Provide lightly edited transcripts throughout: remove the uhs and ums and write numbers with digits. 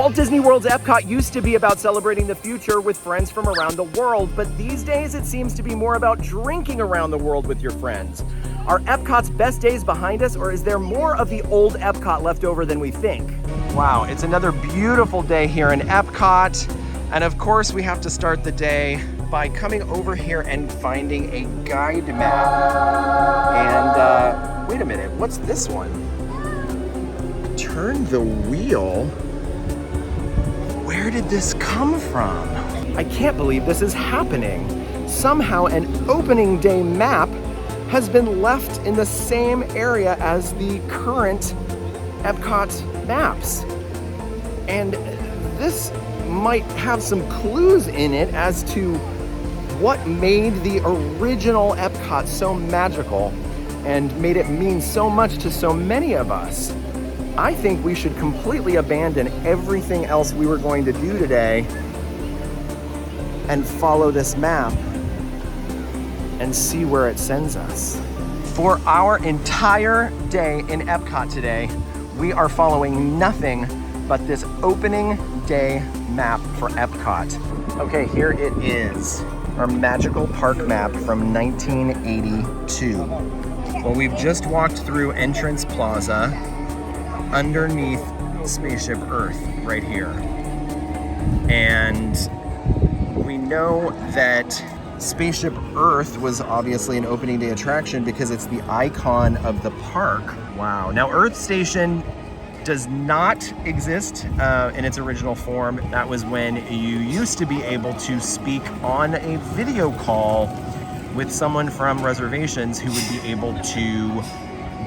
Walt Disney World's Epcot used to be about celebrating the future with friends from around the world, but these days it seems to be more about drinking around the world with your friends. Are Epcot's best days behind us, or is there more of the old Epcot left over than we think? Wow, it's another beautiful day here in Epcot. And of course, we have to start the day by coming over here and finding a guide map. And wait a minute, what's this one? Turn the wheel? Where did this come from? I can't believe this is happening. Somehow an opening day map has been left in the same area as the current Epcot maps. And this might have some clues in it as to what made the original Epcot so magical and made it mean so much to so many of us. I think we should completely abandon everything else we were going to do today and follow this map and see where it sends us. For our entire day in Epcot today, we are following nothing but this opening day map for Epcot. Okay, here it is, our magical park map from 1982. Well, we've just walked through Entrance Plaza underneath Spaceship Earth right here. And we know that Spaceship Earth was obviously an opening day attraction because it's the icon of the park. Wow. Now, Earth Station does not exist in its original form. That was when you used to be able to speak on a video call with someone from reservations who would be able to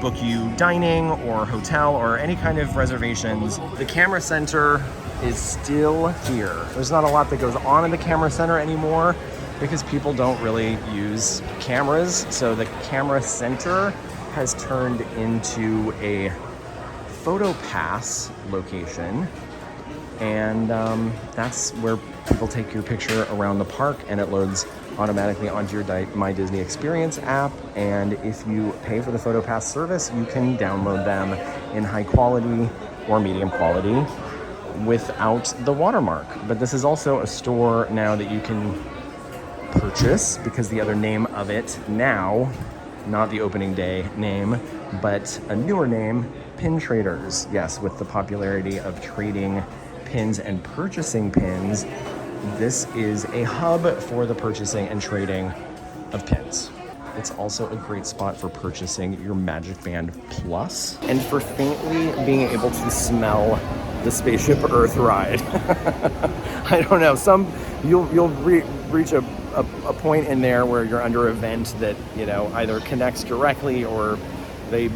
book you dining or hotel or any kind of reservations. The camera center is still here. There's not a lot that goes on in the camera center anymore because people don't really use cameras. So the camera center has turned into a photo pass location. And that's where people take your picture around the park and it loads automatically onto your My Disney Experience app. And if you pay for the photo pass service, you can download them in high quality or medium quality without the watermark. But this is also a store now that you can purchase because the other name of it now, not the opening day name, but a newer name, Pin Traders. Yes, with the popularity of trading pins and purchasing pins, this is a hub for the purchasing and trading of pins. It's also a great spot for purchasing your Magic Band Plus and for faintly being able to smell the Spaceship Earth ride. I don't know, you'll reach a point in there where you're under a vent that, you know, either connects directly or they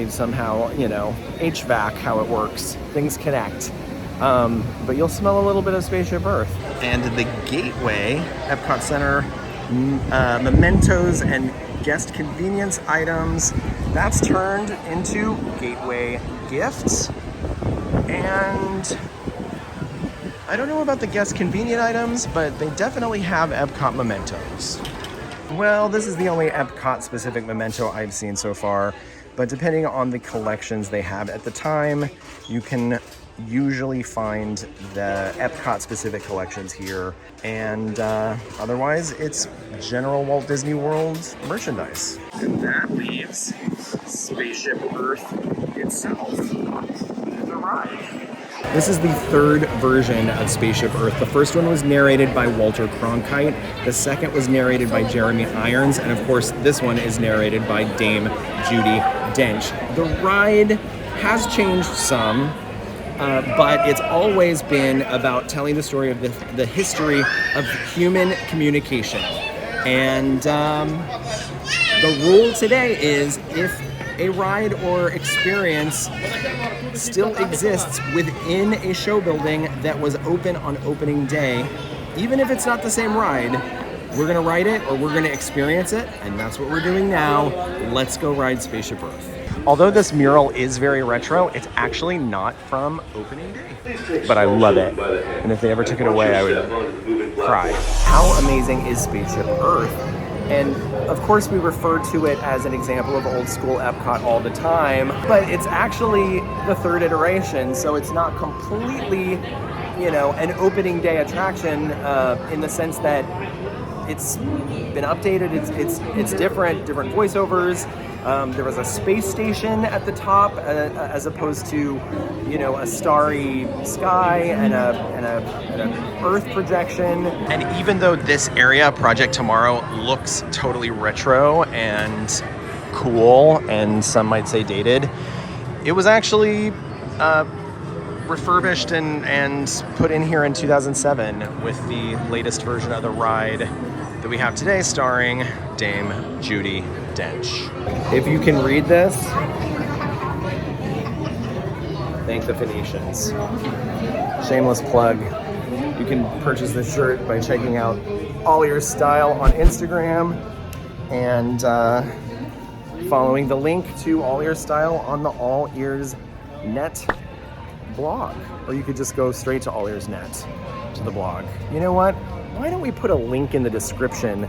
somehow, you know, HVAC how it works. Things connect. But you'll smell a little bit of Spaceship Earth. And the Gateway, Epcot Center, mementos and guest convenience items, that's turned into Gateway gifts. And I don't know about the guest convenient items, but they definitely have Epcot mementos. Well, this is the only Epcot specific memento I've seen so far, but depending on the collections they have at the time, you can usually find the Epcot specific collections here, and otherwise it's general Walt Disney World merchandise. And that leaves Spaceship Earth itself, the ride. This is the third version of Spaceship Earth. The first one was narrated by Walter Cronkite. The second was narrated by Jeremy Irons. And of course, this one is narrated by Dame Judy Dench. The ride has changed some, but it's always been about telling the story of the history of human communication. And the rule today is if a ride or experience still exists within a show building that was open on opening day, even if it's not the same ride, we're gonna ride it or we're gonna experience it, and that's what we're doing now. Let's go ride Spaceship Earth. Although this mural is very retro, it's actually not from opening day. But I love it. And if they ever took it away, I would cry. How amazing is Spaceship Earth? And of course we refer to it as an example of old school Epcot all the time, but it's actually the third iteration, so it's not completely, you know, an opening day attraction in the sense that it's been updated, it's different voiceovers. There was a space station at the top as opposed to, you know, a starry sky and an Earth projection. And even though this area, Project Tomorrow, looks totally retro and cool, and some might say dated, it was actually refurbished and put in here in 2007 with the latest version of the ride that we have today, starring Dame Judy Dench. If you can read this, thank the Phoenicians. Shameless plug. You can purchase this shirt by checking out AllEars Style on Instagram and following the link to AllEars Style on the AllEars.net blog. Or you could just go straight to AllEars.net to the blog. You know what? Why don't we put a link in the description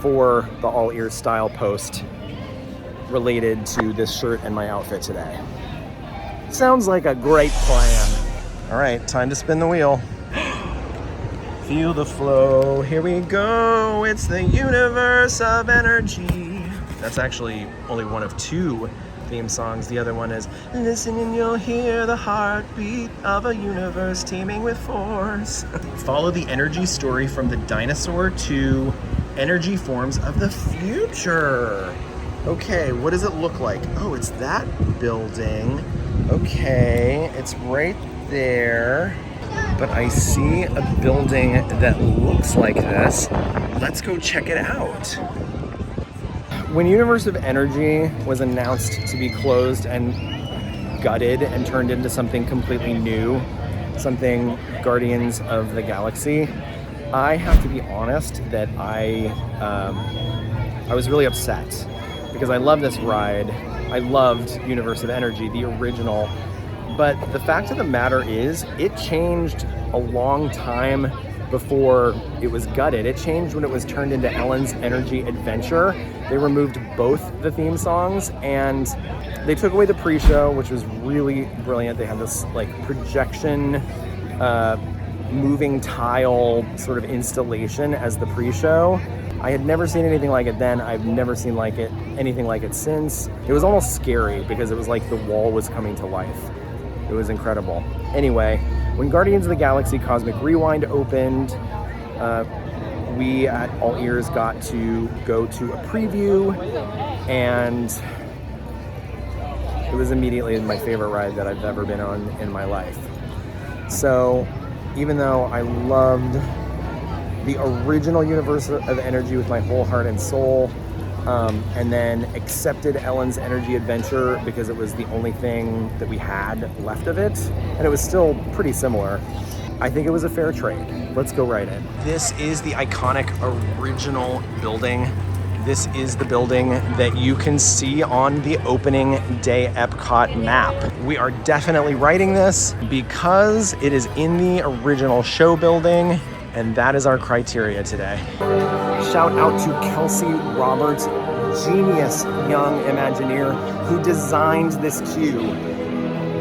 for the AllEars Style post related to this shirt and my outfit today? Sounds like a great plan. All right, time to spin the wheel. Feel the flow, here we go. It's the universe of energy. That's actually only one of two theme songs. The other one is listen and you'll hear the heartbeat of a universe teeming with force. Follow the energy story from the dinosaur to energy forms of the future. Okay, what does it look like? Oh, it's that building. Okay, it's right there. But I see a building that looks like this. Let's go check it out. When Universe of Energy was announced to be closed and gutted and turned into something completely new, something Guardians of the Galaxy, I have to be honest that I was really upset because I love this ride. I loved Universe of Energy, the original, but the fact of the matter is it changed a long time before it was gutted. It changed when it was turned into Ellen's Energy Adventure. They removed both the theme songs and they took away the pre-show, which was really brilliant. They had this like projection, moving tile sort of installation as the pre-show. I had never seen anything like it then. I've never seen anything like it since. It was almost scary because it was like the wall was coming to life. It was incredible. Anyway, when Guardians of the Galaxy Cosmic Rewind opened, we at AllEars got to go to a preview, and it was immediately my favorite ride that I've ever been on in my life. So even though I loved the original Universe of Energy with my whole heart and soul, and then accepted Ellen's Energy Adventure because it was the only thing that we had left of it, and it was still pretty similar, I think it was a fair trade. Let's go right in. This is the iconic original building. This is the building that you can see on the opening day Epcot map. We are definitely writing this because it is in the original show building, and that is our criteria today. Shout out to Kelsey Roberts, genius young Imagineer who designed this queue.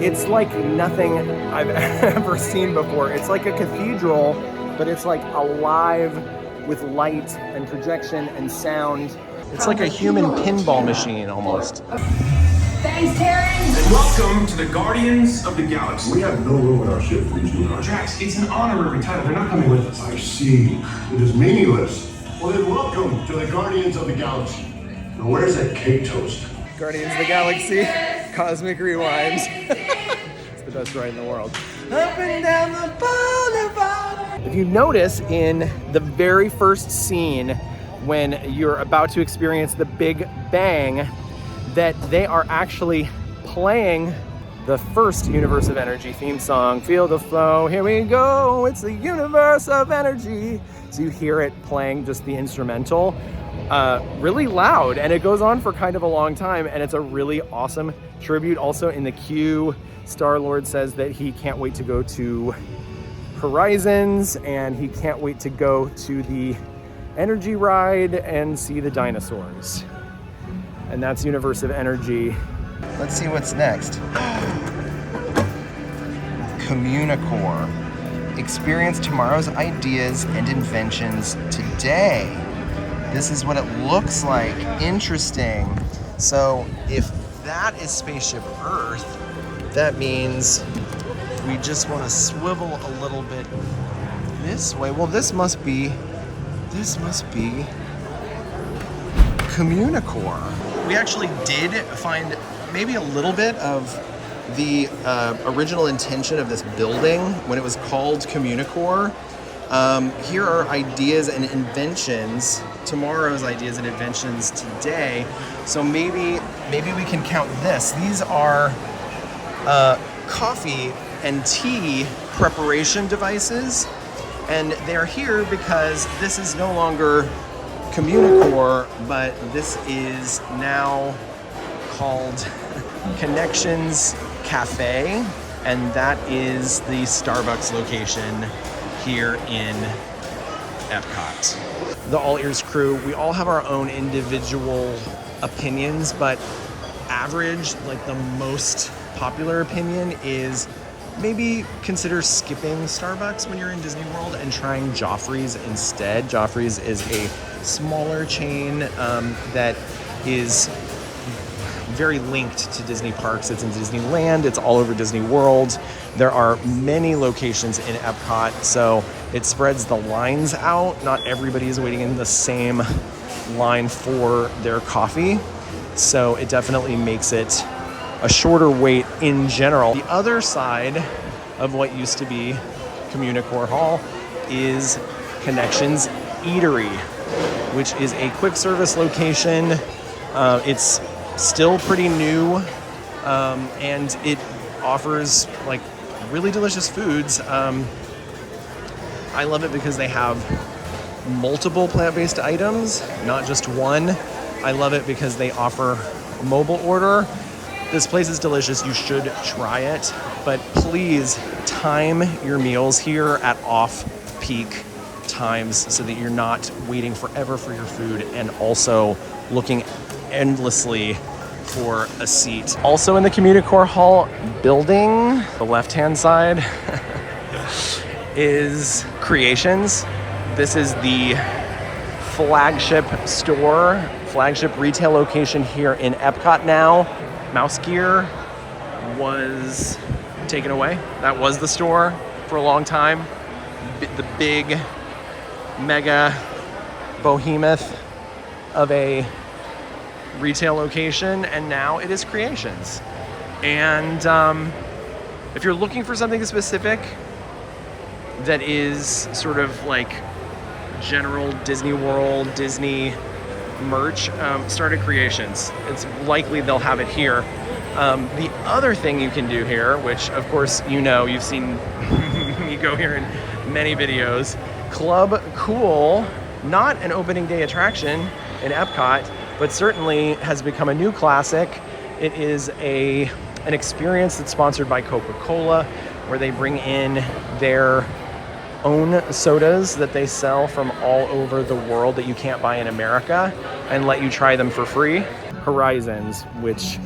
It's like nothing I've ever seen before. It's like a cathedral, but it's like alive with light and projection and sound. It's like a human pinball machine almost. Thanks, Terry! And welcome to the Guardians of the Galaxy. We have no room in our ship for these new guys. Drax, it's an honorary title. They're not coming with us. I see. It is meaningless. Well then, welcome to the Guardians of the Galaxy. Now where's that cake toast? Guardians of the Galaxy, Cosmic Rewinds. It's the best ride in the world. Up and down the boulevard. If you notice in the very first scene when you're about to experience the Big Bang, that they are actually playing the first Universe of Energy theme song. Feel the flow, here we go, it's the Universe of Energy. So you hear it playing just the instrumental really loud, and it goes on for kind of a long time, and it's a really awesome tribute. Also in the queue, Star-Lord says that he can't wait to go to Horizons, and he can't wait to go to the energy ride and see the dinosaurs. And that's Universe of Energy. Let's see what's next. Communicore. Experience tomorrow's ideas and inventions today. This is what it looks like. Interesting. So if that is Spaceship Earth, that means we just want to swivel a little bit this way. Well, this must be Communicore. We actually did find maybe a little bit of the original intention of this building when it was called Communicore. Here are ideas and inventions, tomorrow's ideas and inventions today. So maybe we can count this. These are coffee and tea preparation devices, and they're here because this is no longer Communicore, but this is now called Connections Cafe, and that is the Starbucks location here in EPCOT. The All Ears crew, we all have our own individual opinions, but average, like the most popular opinion is maybe consider skipping Starbucks when you're in Disney World and trying Joffrey's instead. Joffrey's is a smaller chain that is very linked to Disney parks. It's in Disneyland, it's all over Disney World. There are many locations in Epcot, so it spreads the lines out. Not everybody is waiting in the same line for their coffee, so it definitely makes it a shorter wait in general. The other side of what used to be Communicore Hall is Connections Eatery, which is a quick service location. It's still pretty new, and it offers like really delicious foods. I love it because they have multiple plant-based items, not just one. I love it because they offer mobile order. This place is delicious. You should try it, but please time your meals here at off-peak times so that you're not waiting forever for your food and also looking endlessly for a seat. Also in the Communicore Hall building, the left-hand side is Creations. This is the flagship store, flagship retail location here in Epcot now. Mouse Gear was taken away. That was the store for a long time. The big, mega behemoth of a retail location, and now it is Creations. And if you're looking for something specific that is sort of like general Disney World, Disney merch, start at Creations. It's likely they'll have it here. The other thing you can do here, which of course you know, you've seen me go here in many videos, Club Cool, not an opening day attraction in Epcot, but certainly has become a new classic. It is an experience that's sponsored by Coca-Cola, where they bring in their own sodas that they sell from all over the world that you can't buy in America and let you try them for free. Horizons, which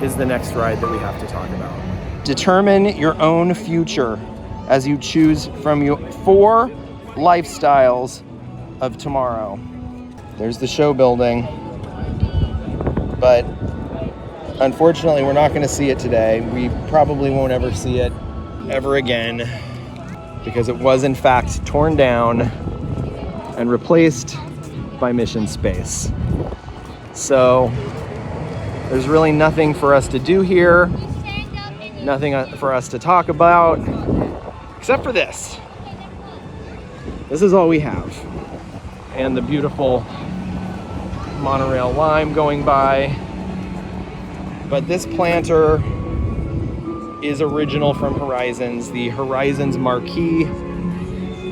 is the next ride that we have to talk about. Determine your own future as you choose from your 4 lifestyles of tomorrow. There's the show building, but unfortunately we're not going to see it today. We probably won't ever see it ever again because it was in fact torn down and replaced by Mission Space. So there's really nothing for us to do here, nothing for us to talk about, except for this. This is all we have. And the beautiful monorail line going by. But this planter is original from Horizons. The Horizons marquee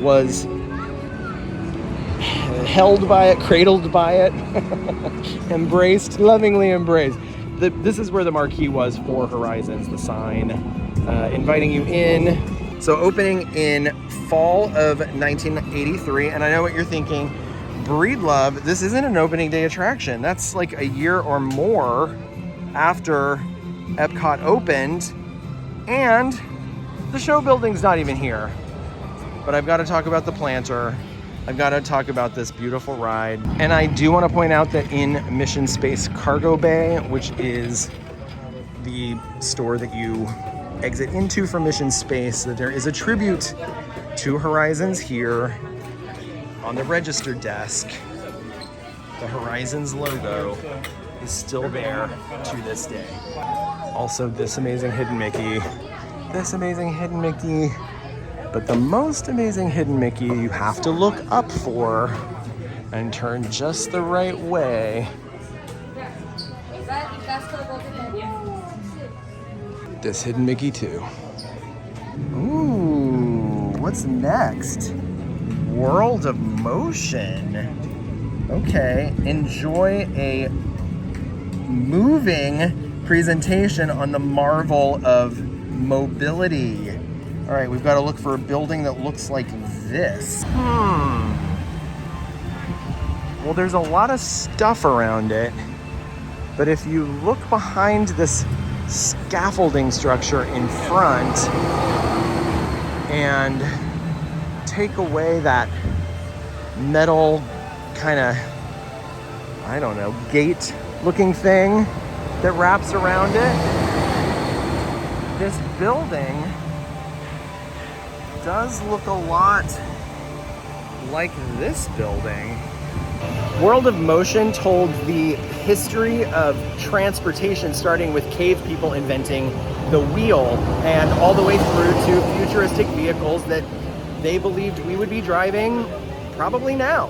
was held by it, cradled by it, embraced, lovingly embraced. This is where the marquee was for Horizons, the sign inviting you in So opening in fall of 1983, and I know what you're thinking, Breedlove, this isn't an opening day attraction. That's like a year or more after Epcot opened, and the show building's not even here. But I've got to talk about the planter. I've got to talk about this beautiful ride. And I do want to point out that in Mission Space Cargo Bay, which is the store that you exit into from Mission Space, that there is a tribute to Horizons here on the register desk. The Horizons logo is still there to this day. Also, this amazing hidden Mickey. This amazing hidden Mickey. But the most amazing hidden Mickey you have to look up for and turn just the right way. This hidden Mickey too. Ooh, what's next? World of Motion. Okay, enjoy a moving presentation on the marvel of mobility. All right, we've got to look for a building that looks like this. Well, there's a lot of stuff around it, but if you look behind this scaffolding structure in front and take away that metal kind of, I don't know, gate looking thing that wraps around it, this building does look a lot like this building. World of Motion told the history of transportation, starting with cave people inventing the wheel and all the way through to futuristic vehicles that they believed we would be driving probably now.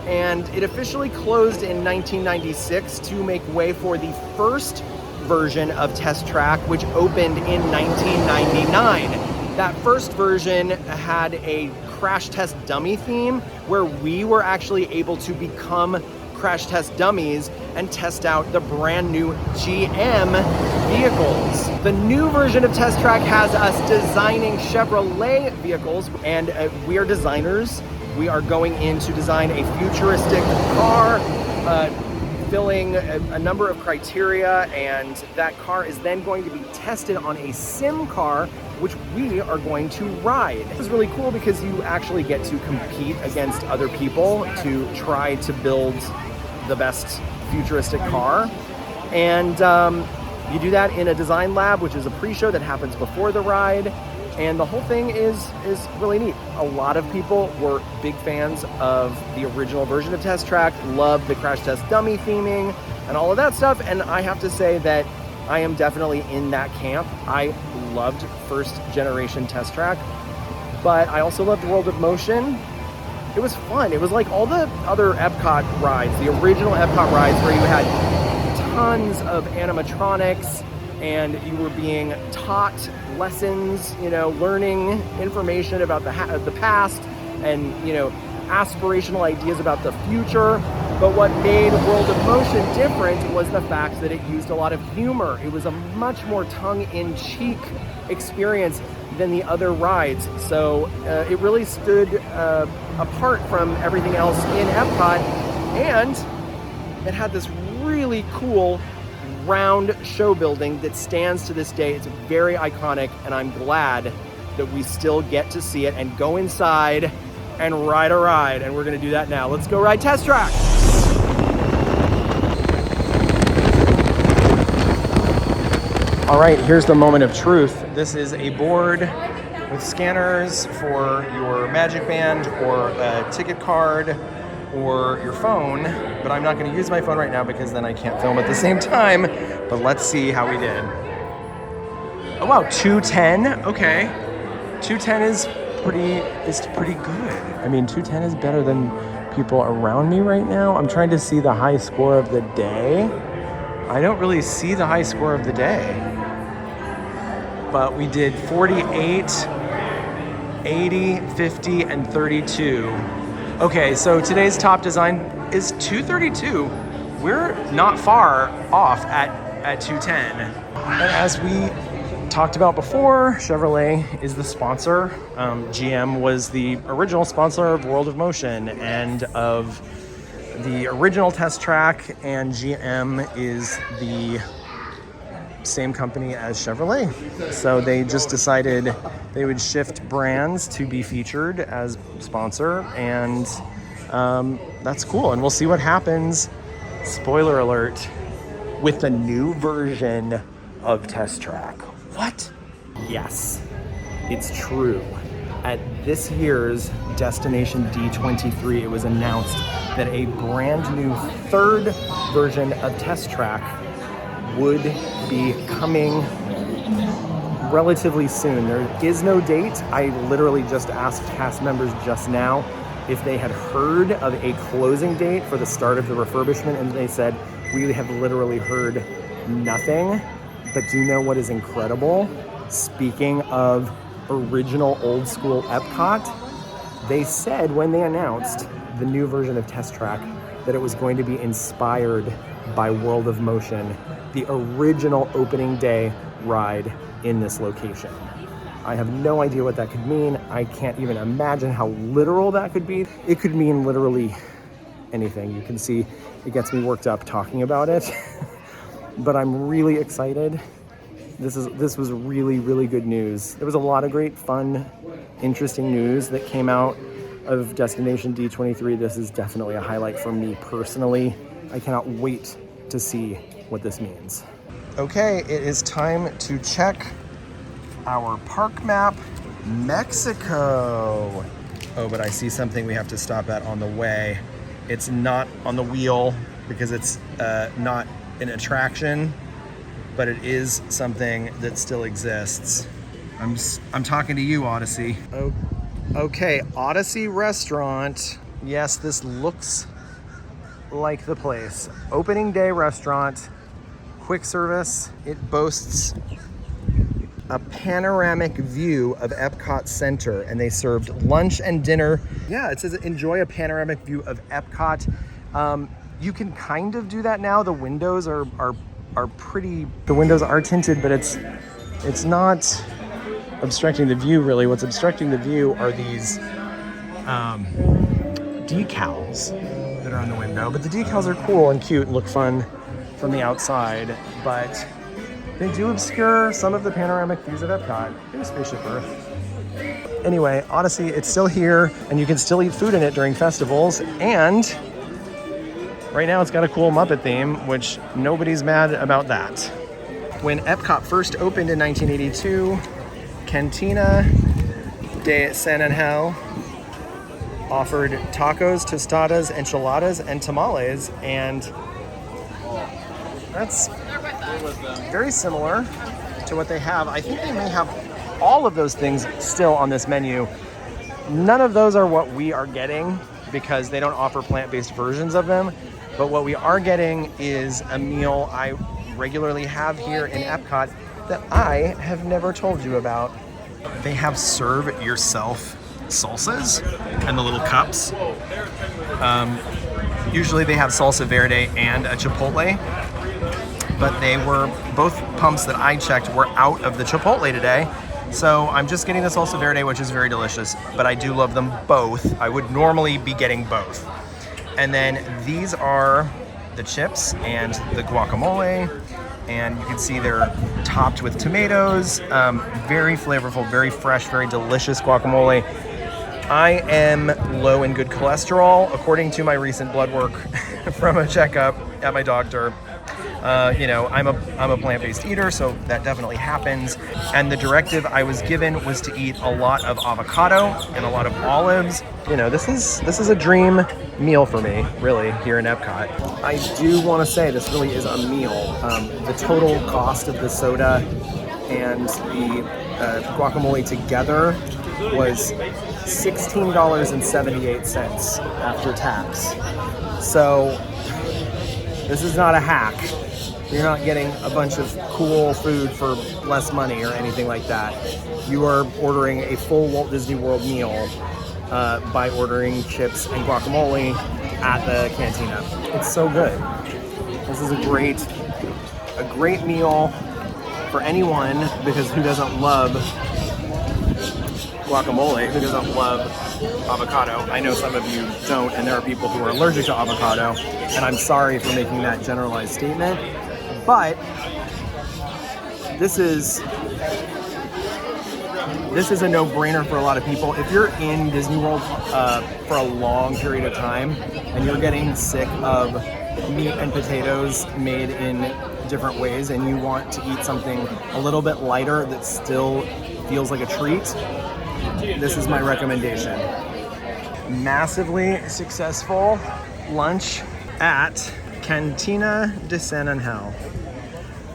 And it officially closed in 1996 to make way for the first version of Test Track, which opened in 1999. That first version had a crash test dummy theme where we were actually able to become crash test dummies and test out the brand new GM vehicles. The new version of Test Track has us designing Chevrolet vehicles, and we are designers. We are going in to design a futuristic car, filling a number of criteria, and that car is then going to be tested on a sim car, which we are going to ride. This is really cool because you actually get to compete against other people to try to build the best futuristic car. And you do that in a design lab, which is a pre-show that happens before the ride. And the whole thing is really neat. A lot of people were big fans of the original version of Test Track, loved the crash test dummy theming and all of that stuff. And I have to say that I am definitely in that camp. I loved first generation Test Track, but I also loved World of Motion. It was fun. It was like all the other Epcot rides, the original Epcot rides where you had tons of animatronics and you were being taught lessons, you know, learning information about the past and, you know, aspirational ideas about the future. But what made World of Motion different was the fact that it used a lot of humor. It was a much more tongue-in-cheek experience than the other rides. So it really stood apart from everything else in Epcot, and it had this really cool round show building that stands to this day. It's very iconic, and I'm glad that we still get to see it and go inside and ride a ride, and we're gonna do that now. Let's go ride Test Track. All right, here's the moment of truth. This is a board with scanners for your Magic Band or a ticket card or your phone, but I'm not going to use my phone right now because then I can't film at the same time. But let's see how we did. Oh wow, 210. Okay, 210 is pretty good. I mean, 210 is better than people around me right now. I'm trying to see the high score of the day. I don't really see the high score of the day. But we did 48, 80, 50, and 32. Okay, so today's top design is 232. We're not far off at 210. And as we talked about before, Chevrolet is the sponsor. GM was the original sponsor of World of Motion and of the original test track, and GM is the same company as Chevrolet. So they just decided they would shift brands to be featured as sponsor, and that's cool. And we'll see what happens, spoiler alert, with the new version of Test Track. What? Yes, it's true. At this year's Destination D23, it was announced that a brand new third version of Test Track would be coming relatively soon. There is no date. I literally just asked cast members just now if they had heard of a closing date for the start of the refurbishment, and they said, we have literally heard nothing. But do you know what is incredible? Speaking of original old school EPCOT, they said when they announced the new version of Test Track that it was going to be inspired by World of Motion, the original opening day ride in this location. I have no idea what that could mean. I can't even imagine how literal that could be. It could mean literally anything. You can see it gets me worked up talking about it. But I'm really excited. This was really, really good news. There was a lot of great, fun, interesting news that came out of Destination D23. This is definitely a highlight for me personally. I cannot wait to see what this means. Okay, it is time to check our park map. Mexico. Oh, but I see something we have to stop at on the way. It's not on the wheel because it's not an attraction, but it is something that still exists. I'm talking to you, Odyssey. Oh, okay, Odyssey Restaurant. Yes, this looks like the place. Opening day restaurant, quick service. It boasts a panoramic view of Epcot Center, and they served lunch and dinner. Yeah, it says enjoy a panoramic view of Epcot. You can kind of do that now. The windows are pretty. The windows are tinted, but it's not obstructing the view really. What's obstructing the view are these decals that are on the window. But the decals are cool and cute and look fun from the outside. But they do obscure some of the panoramic views of Epcot. Here's Spaceship Earth. Anyway, Odyssey, it's still here, and you can still eat food in it during festivals. And right now it's got a cool Muppet theme, which nobody's mad about that. When Epcot first opened in 1982, Cantina de San Angel offered tacos, tostadas, enchiladas, and tamales, and that's very similar to what they have. I think they may have all of those things still on this menu. None of those are what we are getting because they don't offer plant-based versions of them. But what we are getting is a meal I regularly have here in Epcot that I have never told you about. They have serve yourself salsas and the little cups. Usually they have salsa verde and a chipotle, but they were both pumps that I checked were out of the chipotle today. So I'm just getting the salsa verde, which is very delicious, but I do love them both. I would normally be getting both. And then these are the chips and the guacamole, and you can see they're topped with tomatoes. Very flavorful, very fresh, very delicious guacamole. I am low in good cholesterol, according to my recent blood work from a checkup at my doctor. I'm a plant-based eater, so that definitely happens. And the directive I was given was to eat a lot of avocado and a lot of olives. This is a dream meal for me, really, here in Epcot. I do want to say this really is a meal. The total cost of the soda and the guacamole together was $16.78 after tax. So this is not a hack. You're not getting a bunch of cool food for less money or anything like that. You are ordering a full Walt Disney World meal by ordering chips and guacamole at the cantina. It's so good. This is a great meal for anyone, because who doesn't love guacamole, who doesn't love avocado? I know some of you don't, and there are people who are allergic to avocado, and I'm sorry for making that generalized statement, but this is a no-brainer for a lot of people. If you're in Disney World for a long period of time and you're getting sick of meat and potatoes made in different ways and you want to eat something a little bit lighter that still feels like a treat, this is my recommendation. Massively successful lunch at Cantina de San Angel.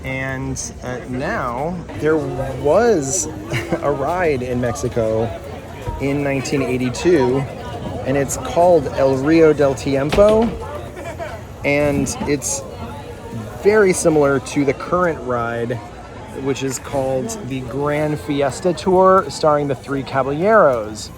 And now, there was a ride in Mexico in 1982, and it's called El Rio del Tiempo, and it's very similar to the current ride, which is called the Grand Fiesta Tour, starring the Three Caballeros.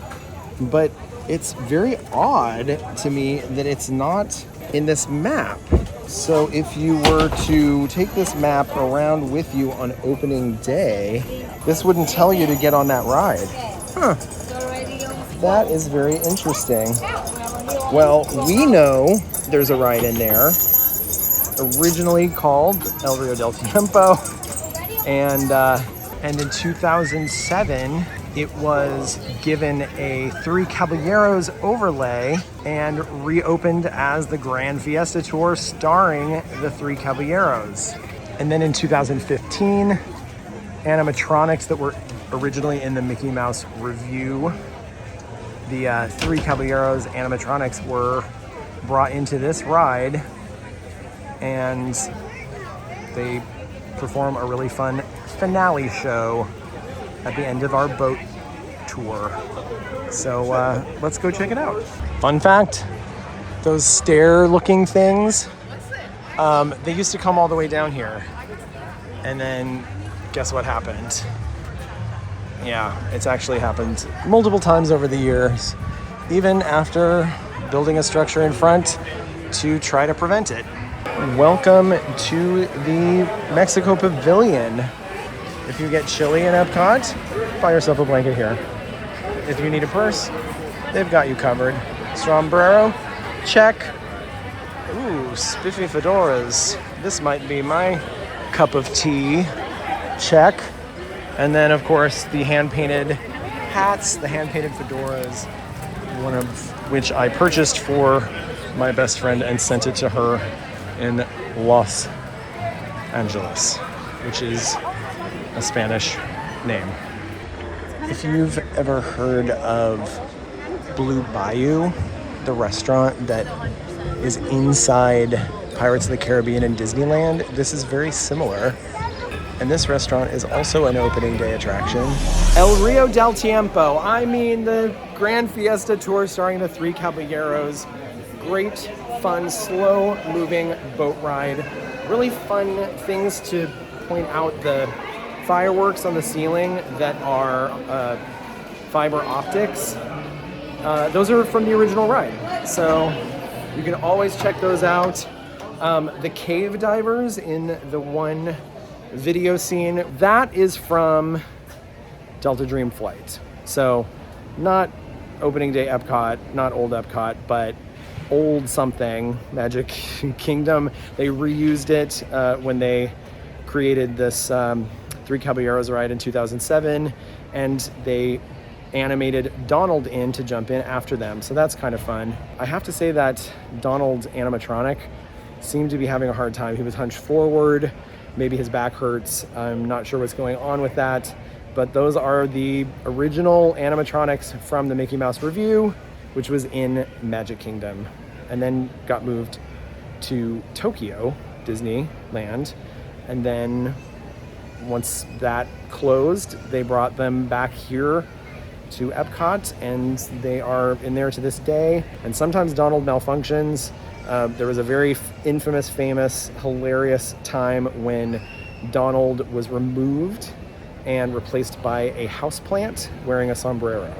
But it's very odd to me that it's not in this map. So if you were to take this map around with you on opening day, this wouldn't tell you to get on that ride. Huh. That is very interesting. Well, we know there's a ride in there, originally called El Rio del Tiempo, and in 2007, it was given a Three Caballeros overlay and reopened as the Grand Fiesta Tour starring the Three Caballeros. And then in 2015, animatronics that were originally in the Mickey Mouse Revue, the Three Caballeros animatronics were brought into this ride, and they perform a really fun finale show at the end of our boat tour. So let's go check it out. Fun fact, those stair-looking things, they used to come all the way down here. And then guess what happened? Yeah, it's actually happened multiple times over the years, even after building a structure in front to try to prevent it. Welcome to the Mexico Pavilion. If you get chilly in Epcot, buy yourself a blanket here. If you need a purse, they've got you covered. Sombrero, check. Ooh, spiffy fedoras. This might be my cup of tea. Check. And then, of course, the hand-painted hats, the hand-painted fedoras, one of which I purchased for my best friend and sent it to her in Los Angeles, which is a Spanish name. If you've ever heard of Blue Bayou, the restaurant that is inside Pirates of the Caribbean and Disneyland, this is very similar. And this restaurant is also an opening day attraction. El Rio del Tiempo, I mean the Grand Fiesta Tour starring the Three Caballeros. Great, fun, slow-moving boat ride. Really fun things to point out: the fireworks on the ceiling that are fiber optics. Those are from the original ride, so you can always check those out. The cave divers in the one video scene, that is from Delta Dream Flight. So not opening day Epcot, not old Epcot, but old something, Magic Kingdom. They reused it when they created this Three Caballeros ride in 2007, and they animated Donald in to jump in after them. So that's kind of fun. I have to say that Donald's animatronic seemed to be having a hard time. He was hunched forward. Maybe his back hurts. I'm not sure what's going on with that. But those are the original animatronics from the Mickey Mouse Revue, which was in Magic Kingdom, and then got moved to Tokyo Disneyland. And then once that closed, they brought them back here to Epcot, and they are in there to this day. And sometimes Donald malfunctions. There was a very infamous, famous, hilarious time when Donald was removed and replaced by a houseplant wearing a sombrero.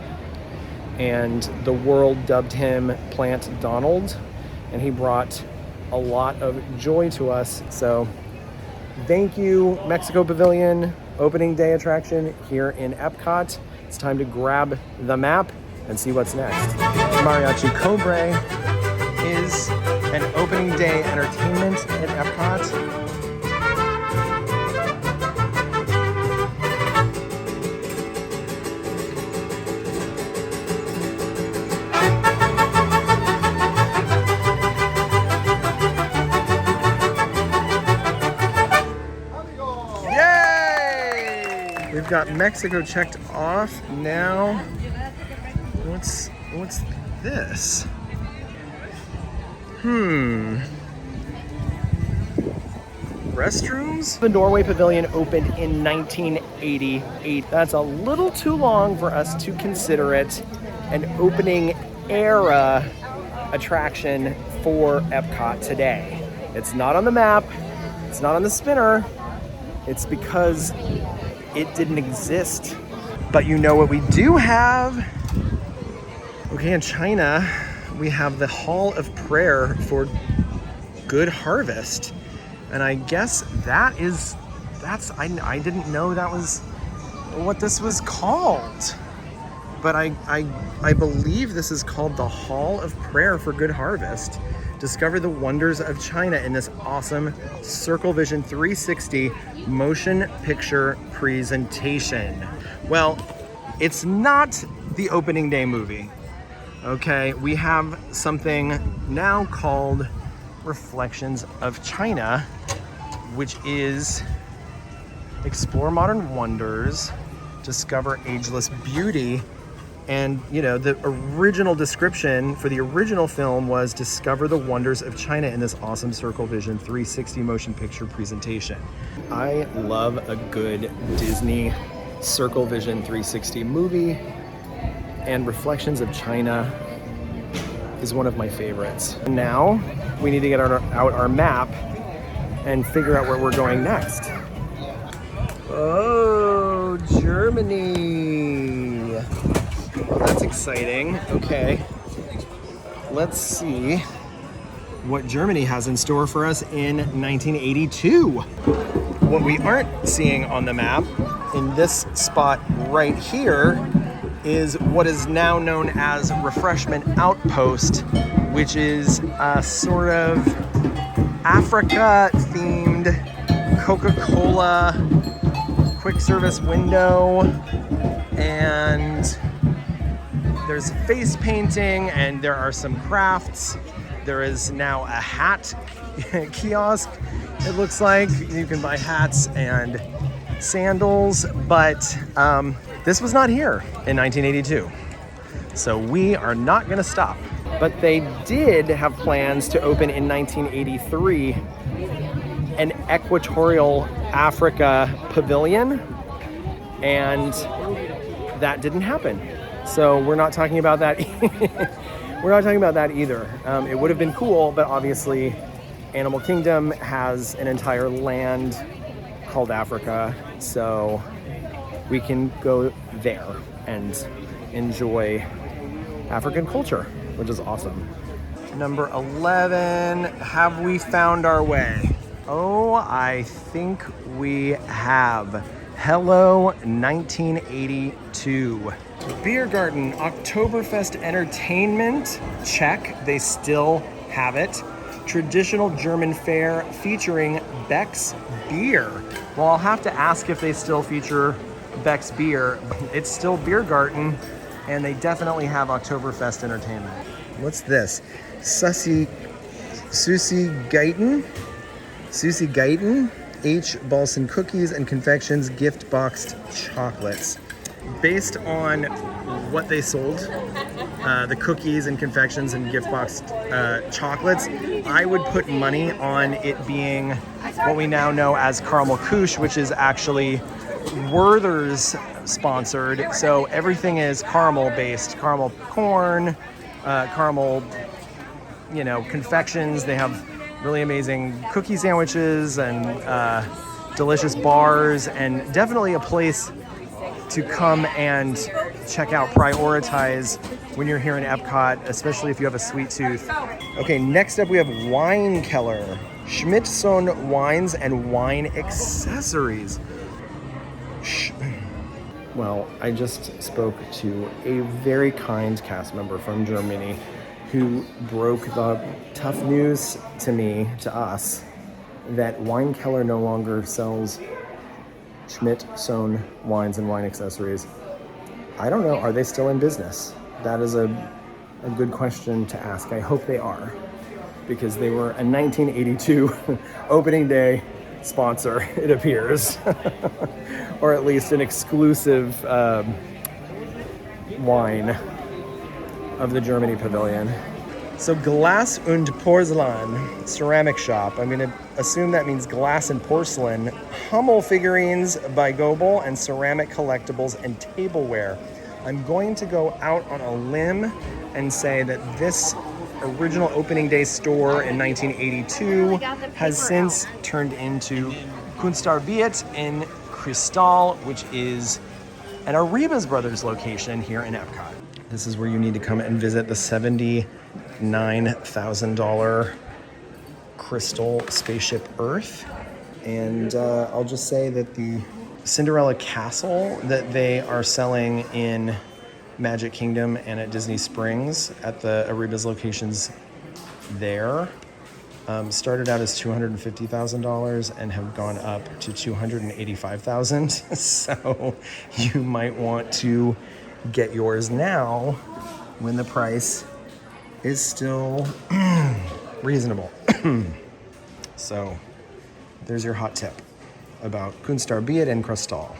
And the world dubbed him Plant Donald, and he brought a lot of joy to us. So Thank you, Mexico Pavilion, opening day attraction here in Epcot. It's time to grab the map and see what's next. Mariachi Cobre is an opening day entertainment at Epcot. We've got Mexico checked off. Now, what's this? Restrooms? The Norway Pavilion opened in 1988. That's a little too long for us to consider it an opening era attraction for Epcot today. It's not on the map. It's not on the spinner. It's because it didn't exist. But you know what we do have? Okay, in China, we have the Hall of Prayer for Good Harvest. And I guess I didn't know that was what this was called. But I believe this is called the Hall of Prayer for Good Harvest. Discover the wonders of China in this awesome Circle Vision 360 motion picture presentation. Well, it's not the opening day movie, okay? We have something now called Reflections of China, which is explore modern wonders, discover ageless beauty. And, you know, the original description for the original film was discover the wonders of China in this awesome Circle Vision 360 motion picture presentation. I love a good Disney Circle Vision 360 movie, and Reflections of China is one of my favorites. Now, we need to get out our map and figure out where we're going next. Oh, Germany. Well, that's exciting. Okay, let's see what Germany has in store for us in 1982. What we aren't seeing on the map in this spot right here is what is now known as Refreshment Outpost, which is a sort of Africa-themed Coca-Cola quick service window, and there's face painting and there are some crafts. There is now a hat kiosk. It looks like you can buy hats and sandals, but this was not here in 1982. So we are not gonna stop. But they did have plans to open in 1983 an Equatorial Africa pavilion, and that didn't happen. So we're not talking about that. We're not talking about that either. It would have been cool, but obviously Animal Kingdom has an entire land called Africa, so we can go there and enjoy African culture, which is awesome. Number 11, have we found our way? Oh, I think we have. Hello, 1982. Beer Garden, Oktoberfest Entertainment, check, they still have it. Traditional German fare featuring Beck's Beer. Well, I'll have to ask if they still feature Beck's Beer. It's still Beer Garden, and they definitely have Oktoberfest Entertainment. What's this? Susie Guyton? Susie Guyton? H. Balsan cookies and confections, gift boxed chocolates. Based on what they sold, the cookies and confections and gift boxed chocolates, I would put money on it being what we now know as Caramel Couche, which is actually Werther's sponsored. So everything is caramel based, caramel corn, caramel, confections. They have really amazing cookie sandwiches and delicious bars, and definitely a place to come and check out, prioritize when you're here in Epcot, especially if you have a sweet tooth. Okay, next up we have Wine Keller. Schmidtsohn Wines and Wine Accessories. Well, I just spoke to a very kind cast member from Germany who broke the tough news to us, that Weinkeller no longer sells Schmidtsohn Wines and Wine Accessories. I don't know, are they still in business? That is a good question to ask. I hope they are, because they were a 1982 opening day sponsor, it appears, or at least an exclusive wine of the Germany pavilion. So Glas und Porzellan, ceramic shop. I'm gonna assume that means glass and porcelain. Hummel figurines by Goebel and ceramic collectibles and tableware. I'm going to go out on a limb and say that this original opening day store in 1982 has since turned into Kunstarbeit in Kristall, which is an Arribas Brothers location here in Epcot. This is where you need to come and visit the $79,000 crystal Spaceship Earth. And I'll just say that the Cinderella Castle that they are selling in Magic Kingdom and at Disney Springs at the Arribas locations there started out as $250,000 and have gone up to $285,000. So you might want to get yours now when the price is still reasonable. So there's your hot tip about Kunstarbeit and Kristall.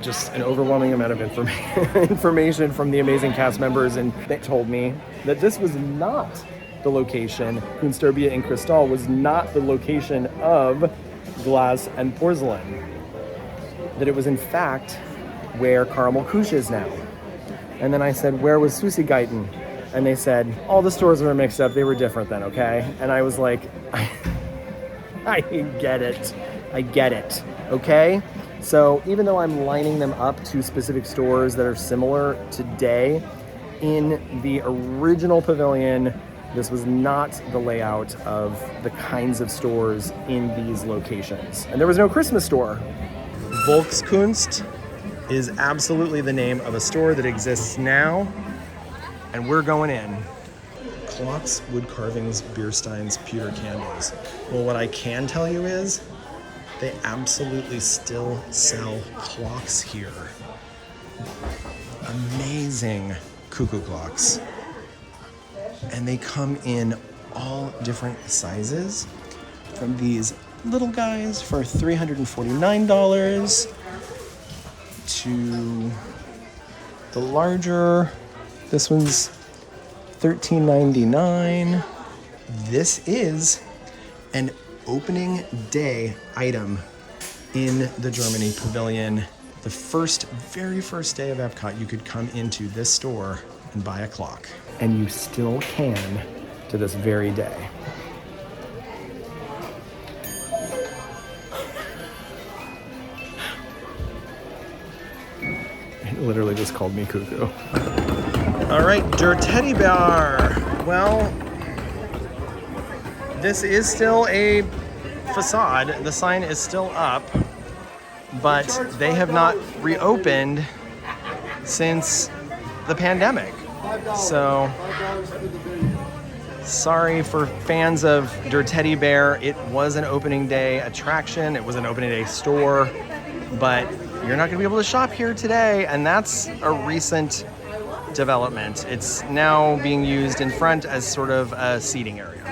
Just an overwhelming amount of information from the amazing cast members, and they told me that this was not the location, Kunstarbeit and Kristall was not the location of Glass and Porcelain. That it was in fact where Caramel Couche is now. And then I said, where was Süßigkeiten? And they said, all the stores were mixed up, they were different then, okay? And I was like, I get it, okay? So even though I'm lining them up to specific stores that are similar today, in the original pavilion, this was not the layout of the kinds of stores in these locations. And there was no Christmas store. Volkskunst is absolutely the name of a store that exists now, and we're going in. Clocks, wood carvings, beer steins, pewter candles. Well, what I can tell you is they absolutely still sell clocks here. Amazing cuckoo clocks. And they come in all different sizes, from these little guys for $349 to the larger, this one's $13.99. This is an opening day item in the Germany pavilion. The very first day of Epcot, you could come into this store and buy a clock. And you still can to this very day. It literally just called me cuckoo. All right, Der Teddy Bear. Well, this is still a facade. The sign is still up, but they have not reopened since the pandemic. So, sorry for fans of Der Teddy Bear. It was an opening day attraction. It was an opening day store, but you're not gonna be able to shop here today, and that's a recent development. It's now being used in front as sort of a seating area.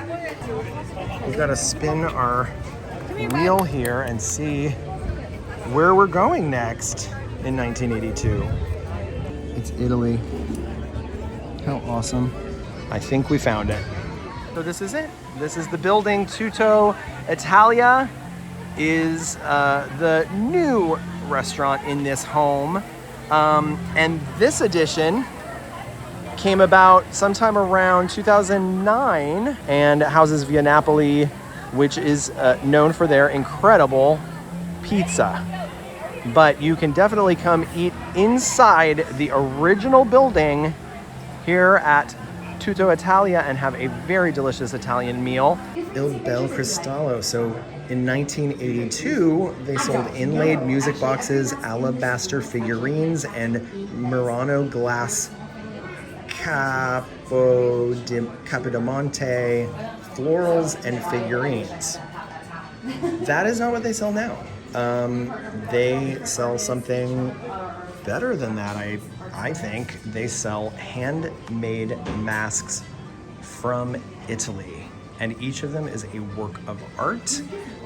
We've got to spin our wheel here and see where we're going next in 1982. It's Italy. How awesome. I think we found it. So this is it. This is the building. Tutto Italia is the new restaurant in this home. And this edition came about sometime around 2009 and houses Via Napoli, which is known for their incredible pizza. But you can definitely come eat inside the original building here at Tutto Italia and have a very delicious Italian meal. Il Bel Cristallo. So in 1982, they sold inlaid music boxes, alabaster figurines, and Murano glass Capodimonte florals and figurines. That is not what they sell now. They sell something better than that, I think. They sell handmade masks from Italy, and each of them is a work of art.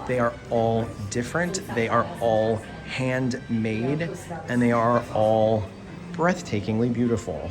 They are all different, they are all handmade, and they are all breathtakingly beautiful.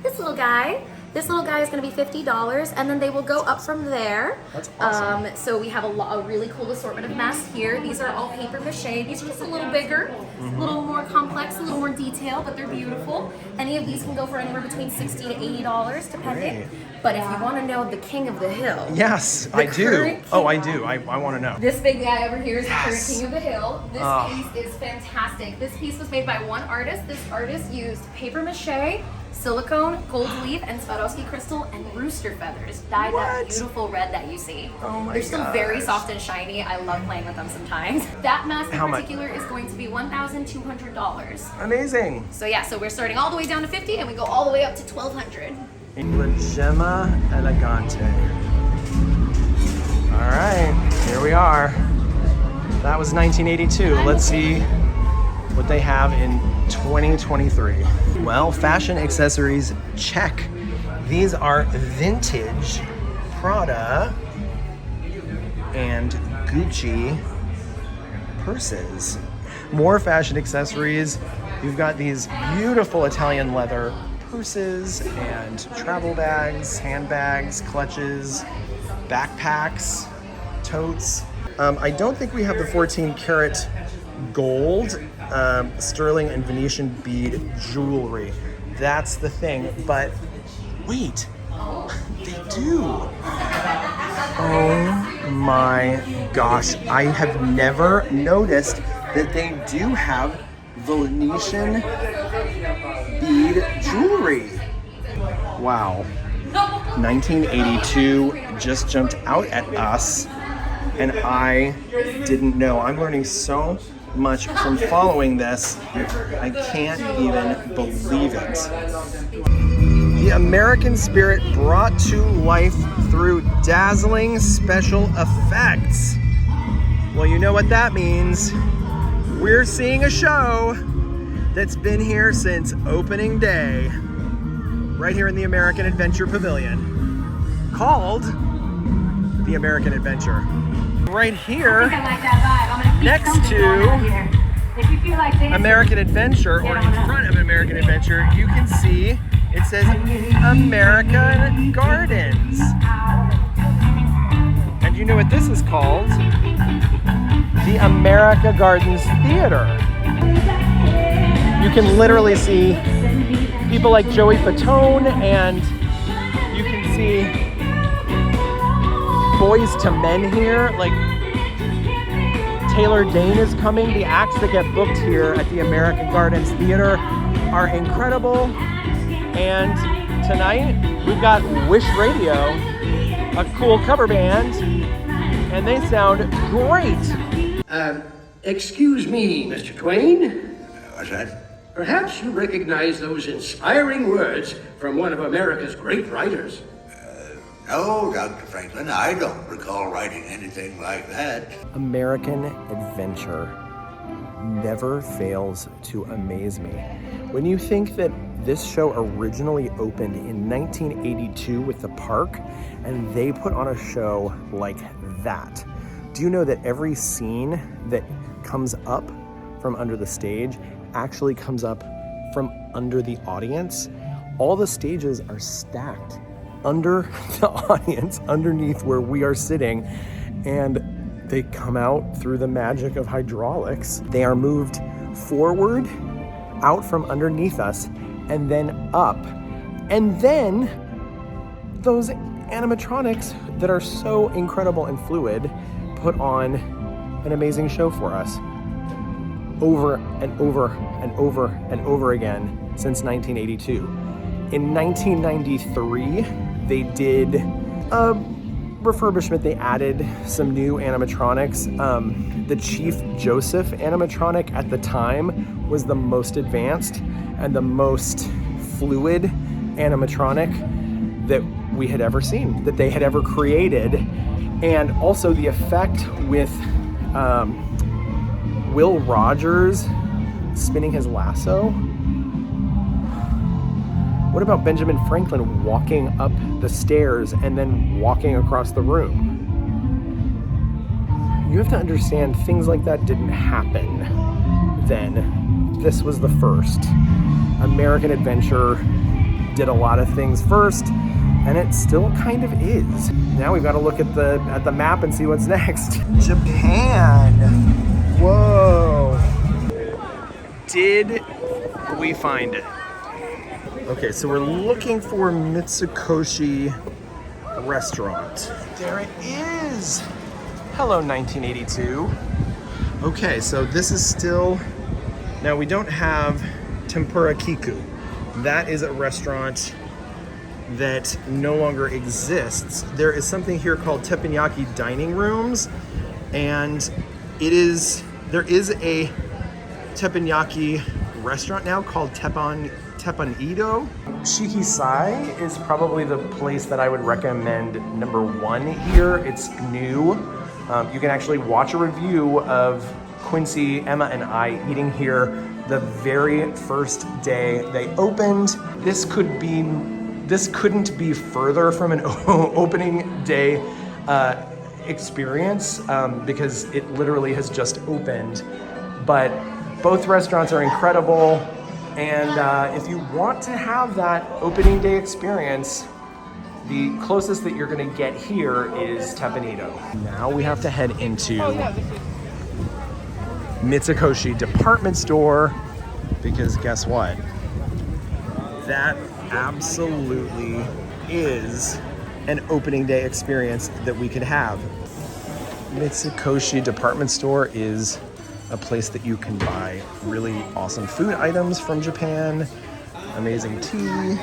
This little guy is going to be $50, and then they will go up from there. That's awesome. So we have a really cool assortment of masks here. These are all paper mache. These are just a little bigger, a little more complex, a little more detailed, but they're beautiful. Any of these can go for anywhere between $60 to $80, depending. Great. But if you want to know the king of the hill. Yes, I do. Oh, I do. I want to know. This big guy over here is the current king of the hill. This piece is fantastic. This piece was made by one artist. This artist used paper mache, silicone, gold leaf, and Swarovski crystal, and rooster feathers. Dyed that beautiful red that you see. Oh my They're still very soft and shiny. I love playing with them sometimes. That mask in particular is going to be $1,200. Amazing. So yeah, so we're starting all the way down to $50, and we go all the way up to $1,200. La Gemma Elegante. All right, here we are. That was 1982. Let's see what they have in 2023. Well, fashion accessories, check. These are vintage Prada and Gucci purses. More fashion accessories. You've got these beautiful Italian leather purses and travel bags, handbags, clutches, backpacks, totes. I don't think we have the 14 karat gold sterling and Venetian bead jewelry. That's the thing, but wait, they do. Oh my gosh, I have never noticed that they do have Venetian bead jewelry. Wow. 1982 just jumped out at us, and I didn't know. I'm learning so much from following this. I can't even believe it. The American spirit brought to life through dazzling special effects. Well, you know what that means. We're seeing a show that's been here since opening day, right here in the American Adventure Pavilion, called the American Adventure. Right here, next to American Adventure, or in front of American Adventure, you can see it says American Gardens. And you know what this is called? The America Gardens Theater. You can literally see people like Joey Fatone, and you can see Boys to Men here. Like Taylor Dane is coming. The acts that get booked here at the American Gardens Theater are incredible. And tonight we've got Wish Radio, a cool cover band, and they sound great. Excuse me, Mr. Twain. What's that? Perhaps you recognize those inspiring words from one of America's great writers. No, Dr. Franklin, I don't recall writing anything like that. American Adventure never fails to amaze me. When you think that this show originally opened in 1982 with the park, and they put on a show like that. Do you know that every scene that comes up from under the stage actually comes up from under the audience? All the stages are stacked under the audience, underneath where we are sitting, and they come out through the magic of hydraulics. They are moved forward, out from underneath us, and then up. And then those animatronics that are so incredible and fluid put on an amazing show for us over and over and over and over again since 1982. In 1993, they did a refurbishment. They added some new animatronics. The Chief Joseph animatronic at the time was the most advanced and the most fluid animatronic that we had ever seen, that they had ever created. And also the effect with Will Rogers spinning his lasso. What about Benjamin Franklin walking up the stairs and then walking across the room? You have to understand, things like that didn't happen then. This was the first. American adventure did a lot of things first, and it still kind of is. Now we've got to look at the map and see what's next. Japan. Whoa. Did we find it? Okay, so we're looking for Mitsukoshi restaurant. There it is. Hello, 1982. Okay, so this is still, now we don't have Tempura Kiku. That is a restaurant that no longer exists. There is something here called teppanyaki dining rooms, and there is a teppanyaki restaurant now called Teppanyaki. Shikisai is probably the place that I would recommend number one here. It's new. You can actually watch a review of Quincy, Emma, and I eating here the very first day they opened. This couldn't be further from an opening day experience because it literally has just opened. But both restaurants are incredible. And if you want to have that opening day experience, the closest that you're gonna get here is Teppanyaki. Now we have to head into Mitsukoshi department store, because guess what? That absolutely is an opening day experience that we could have. Mitsukoshi department store is a place that you can buy really awesome food items from Japan, amazing tea.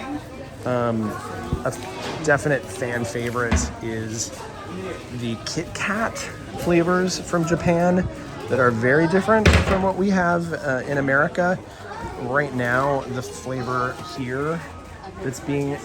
A definite fan favorite is the Kit Kat flavors from Japan that are very different from what we have in America. Right now, the flavor here that's being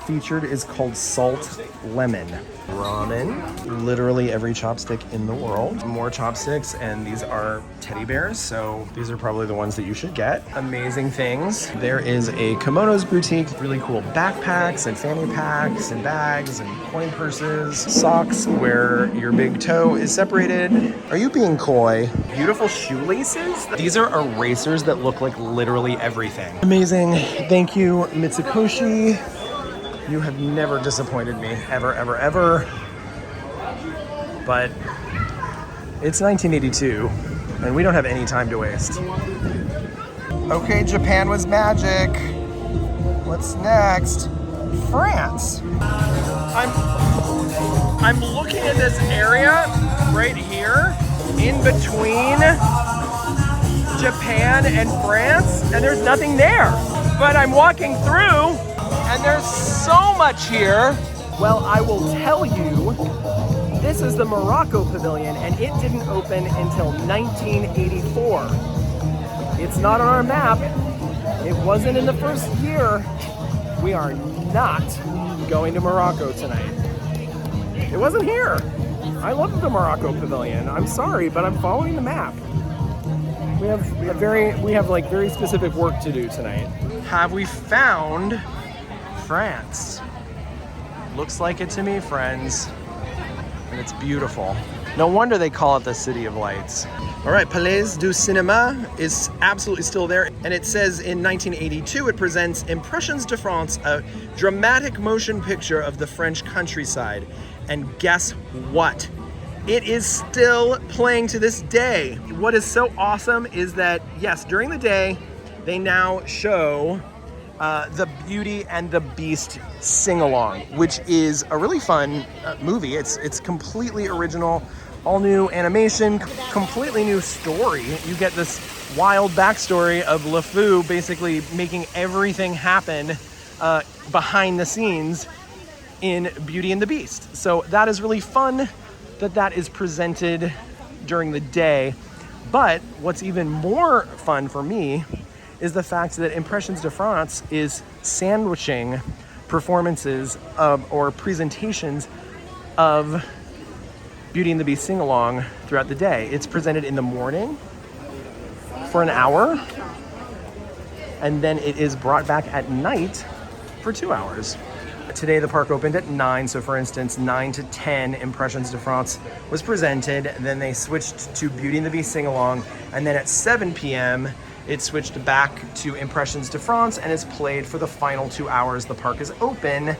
featured is called salt lemon. Ramen, literally every chopstick in the world. More chopsticks, and these are teddy bears, so these are probably the ones that you should get. Amazing things. There is a kimonos boutique, really cool backpacks and fanny packs and bags and coin purses, socks where your big toe is separated. Are you being coy? Beautiful shoelaces. These are erasers that look like literally everything. Amazing. Thank you, Mitsukoshi. You have never disappointed me, ever, ever, ever. But it's 1982, and we don't have any time to waste. Okay, Japan was magic. What's next? France. I'm looking at this area right here, in between Japan and France, and there's nothing there. But I'm walking through, and there's so much here. Well, I will tell you, this is the Morocco Pavilion, and it didn't open until 1984. It's not on our map. It wasn't in the first year. We are not going to Morocco tonight. It wasn't here. I love the Morocco Pavilion. I'm sorry, but I'm following the map. We have very specific work to do tonight. Have we found France? Looks like it to me, friends. And it's beautiful. No wonder they call it the City of Lights. All right, Palais du Cinéma is absolutely still there. And it says in 1982, it presents Impressions de France, a dramatic motion picture of the French countryside. And guess what? It is still playing to this day. What is so awesome is that, yes, during the day, they now show the Beauty and the Beast sing-along, which is a really fun movie. It's completely original, all new animation, completely new story. You get this wild backstory of LeFou basically making everything happen behind the scenes in Beauty and the Beast. So that is really fun that is presented during the day. But what's even more fun for me is the fact that Impressions de France is sandwiching performances or presentations of Beauty and the Beast sing-along throughout the day. It's presented in the morning for an hour, and then it is brought back at night for 2 hours. Today the park opened at 9, so for instance 9 to 10 Impressions de France was presented, then they switched to Beauty and the Beast sing-along, and then at 7 p.m. it switched back to Impressions de France and is played for the final 2 hours. The park is open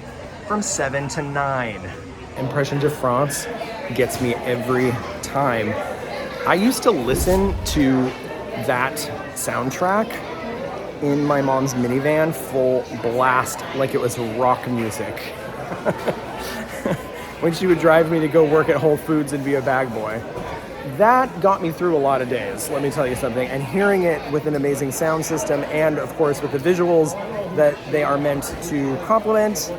from 7 to 9. Impressions de France gets me every time. I used to listen to that soundtrack in my mom's minivan full blast like it was rock music. When she would drive me to go work at Whole Foods and be a bag boy. That got me through a lot of days, let me tell you something. And hearing it with an amazing sound system and of course with the visuals that they are meant to complement,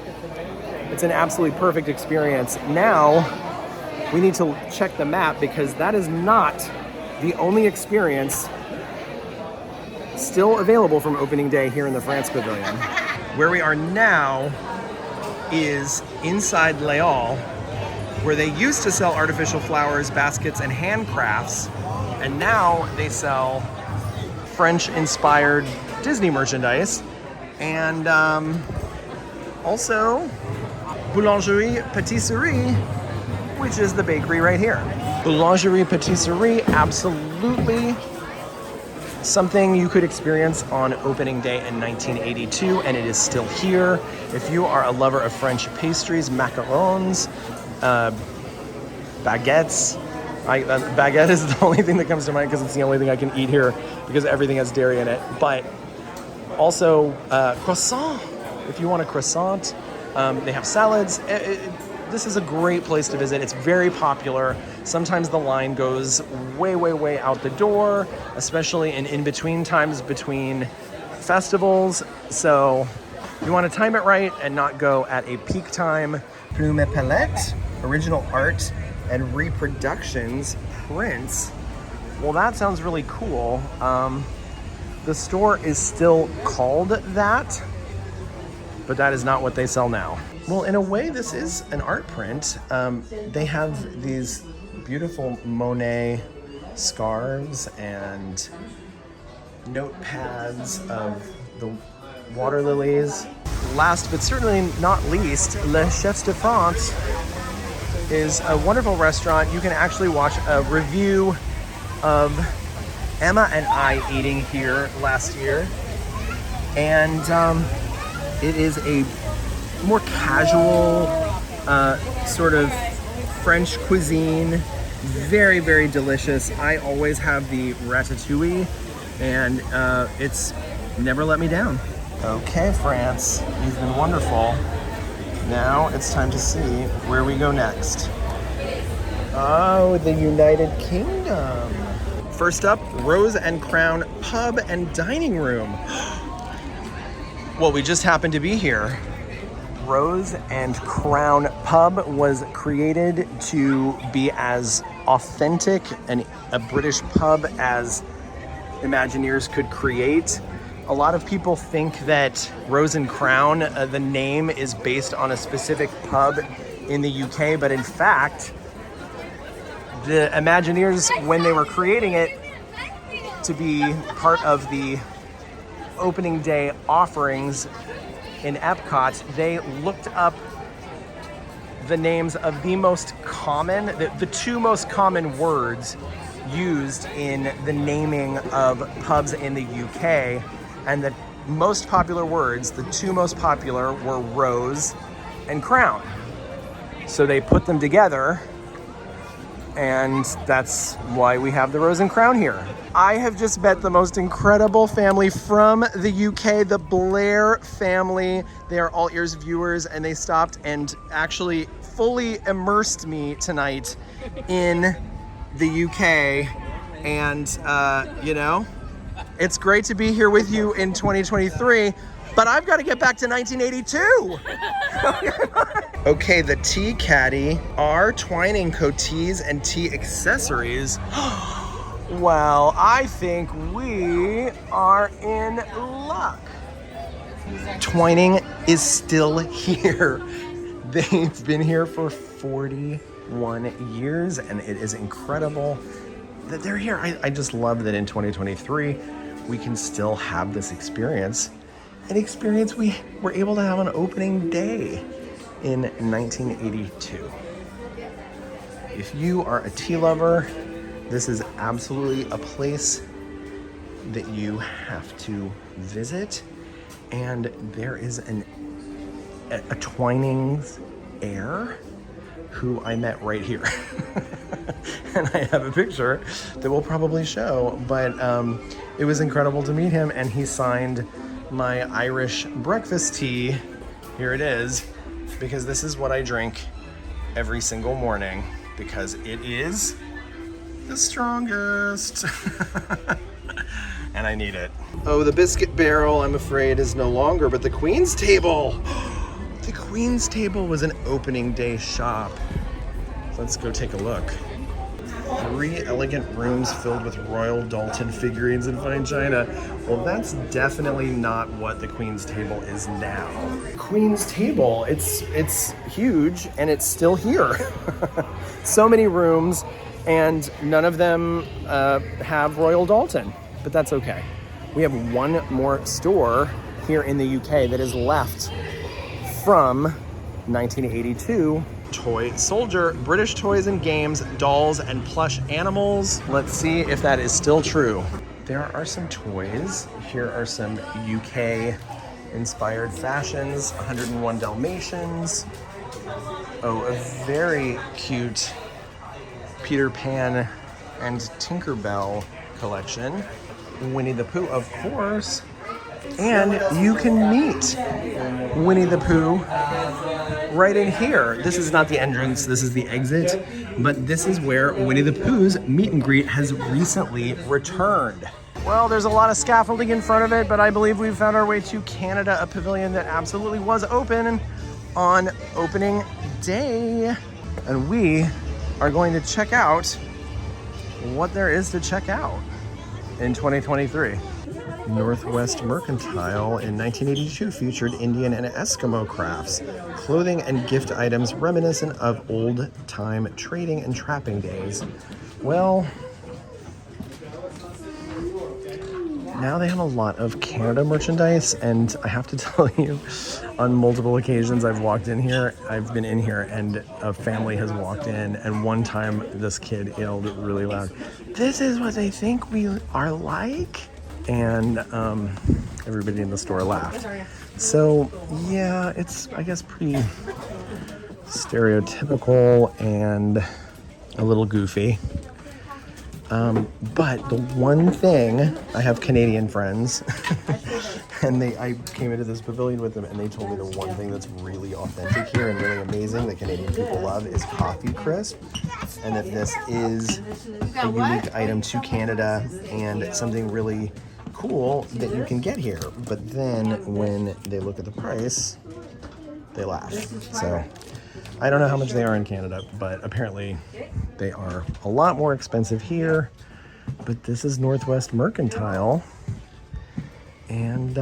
it's an absolutely perfect experience. Now, we need to check the map because that is not the only experience still available from opening day here in the France Pavilion. Where we are now is inside Les Halles, where they used to sell artificial flowers, baskets, and handcrafts, and now they sell French-inspired Disney merchandise, and also Boulangerie Patisserie, which is the bakery right here. Boulangerie Patisserie, absolutely something you could experience on opening day in 1982, and it is still here. If you are a lover of French pastries, macarons, baguettes. Baguette is the only thing that comes to mind because it's the only thing I can eat here because everything has dairy in it. But also croissant, if you want a croissant. They have salads. This is a great place to visit. It's very popular. Sometimes the line goes way, way, way out the door, especially in between times between festivals. So you want to time it right and not go at a peak time. Plume et Palette, original art and reproductions, prints. Well, that sounds really cool. The store is still called that, but that is not what they sell now. Well, in a way, this is an art print. They have these beautiful Monet scarves and notepads of the water lilies. Last but certainly not least, Les Chefs de France is a wonderful restaurant. You can actually watch a review of Emma and I eating here last year. And it is a more casual sort of French cuisine. Very, very delicious. I always have the ratatouille, and it's never let me down. Okay, France, you've been wonderful. Now it's time to see where we go next. Oh, the United Kingdom. First up, Rose and Crown Pub and Dining Room. Well, we just happened to be here. Rose and Crown Pub was created to be as authentic and a British pub as Imagineers could create. A lot of people think that Rose and Crown, the name is based on a specific pub in the UK, but in fact, the Imagineers, when they were creating it to be part of the opening day offerings in Epcot, they looked up the names of the most common, the two most common words used in the naming of pubs in the UK. And the most popular words, the two most popular, were Rose and Crown. So they put them together, and that's why we have the Rose and Crown here. I have just met the most incredible family from the UK, the Blair family. They are All Ears viewers, and they stopped and actually fully immersed me tonight in the UK. And, you know, it's great to be here with you in 2023, But I've got to get back to 1982. Okay, the tea caddy, our twining coatees and tea accessories. Well, I think we are in luck. Twining is still here. They've been here for 41 years, and it is incredible that they're here. I just love that in 2023, we can still have this experience. An experience we were able to have on opening day in 1982. If you are a tea lover, this is absolutely a place that you have to visit. And there is a Twinings heir who I met right here. And I have a picture that we'll probably show, but it was incredible to meet him, and he signed my Irish breakfast tea. Here it is, because this is what I drink every single morning, because it is the strongest. And I need it. Oh, the biscuit barrel, I'm afraid, is no longer, but the Queen's table. The Queen's table was an opening day shop. Let's go take a look. 3 elegant rooms filled with Royal Dalton figurines and fine china. Well, that's definitely not what the Queen's table is now. Queen's table, it's huge, and it's still here. So many rooms, and none of them have Royal Dalton, but that's okay. We have one more store here in the UK that is left from 1982. Toy soldier, British toys and games, dolls and plush animals. Let's see if that is still true. There are some toys. Here are some UK inspired fashions, 101 Dalmatians. Oh, a very cute Peter Pan and Tinkerbell collection. Winnie the Pooh, of course. And you can meet Winnie the Pooh right in here. This is not the entrance, this is the exit, but this is where Winnie the Pooh's meet and greet has recently returned. Well, there's a lot of scaffolding in front of it, but I believe we've found our way to Canada, a pavilion that absolutely was open on opening day. And we are going to check out what there is to check out in 2023. Northwest Mercantile in 1982 featured Indian and Eskimo crafts, clothing and gift items reminiscent of old-time trading and trapping days. Well, now they have a lot of Canada merchandise, and I have to tell you, on multiple occasions I've been in here, and a family has walked in, and one time this kid yelled really loud, "This is what they think we are like?" And everybody in the store laughed. So yeah, it's, I guess, pretty stereotypical and a little goofy. But the one thing, I have Canadian friends, and I came into this pavilion with them, and they told me the one thing that's really authentic here and really amazing that Canadian people love is coffee crisp, and that this is a unique item to Canada and something really cool that you can get here. But then when they look at the price, they laugh. So I don't know how much they are in Canada, but apparently they are a lot more expensive here. But this is Northwest Mercantile, and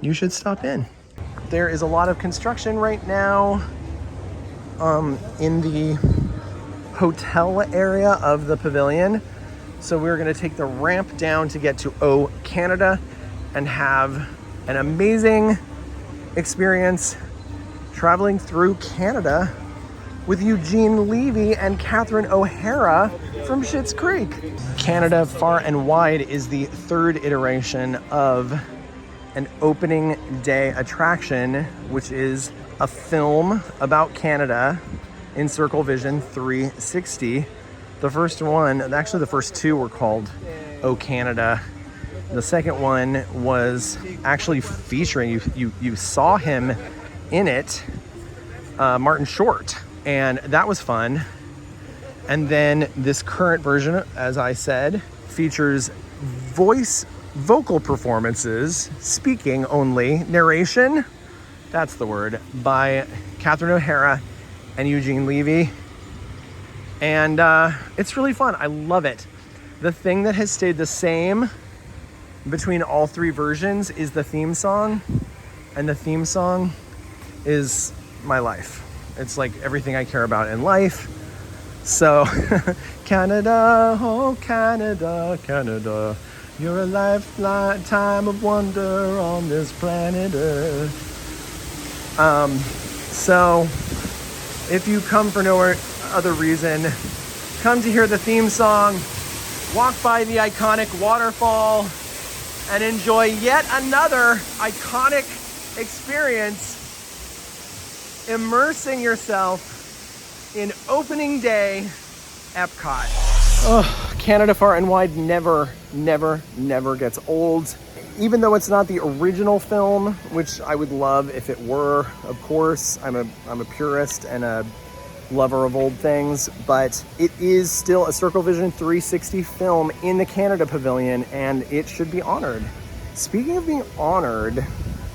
you should stop in. There is a lot of construction right now in the hotel area of the pavilion. So we're gonna take the ramp down to get to O Canada and have an amazing experience traveling through Canada with Eugene Levy and Catherine O'Hara from Schitt's Creek. Canada Far and Wide is the third iteration of an opening day attraction, which is a film about Canada in Circle Vision 360. The first one, actually the first two were called O Canada. The second one was actually featuring, you saw him in it, Martin Short, and that was fun. And then this current version, as I said, features voice vocal performances, speaking only, narration, that's the word, by Catherine O'Hara and Eugene Levy. And it's really fun. I love it. The thing that has stayed the same between all three versions is the theme song. And the theme song is my life. It's like everything I care about in life. So, Canada, oh Canada, Canada, you're a lifetime of wonder on this planet Earth. So, if you come for no other reason, come to hear the theme song, walk by the iconic waterfall, and enjoy yet another iconic experience, immersing yourself in opening day Epcot. Oh, Canada Far and Wide never gets old. Even though it's not the original film, which I would love if it were, of course. I'm a purist and a lover of old things, but it is still a Circle Vision 360 film in the Canada Pavilion, and it should be honored. Speaking of being honored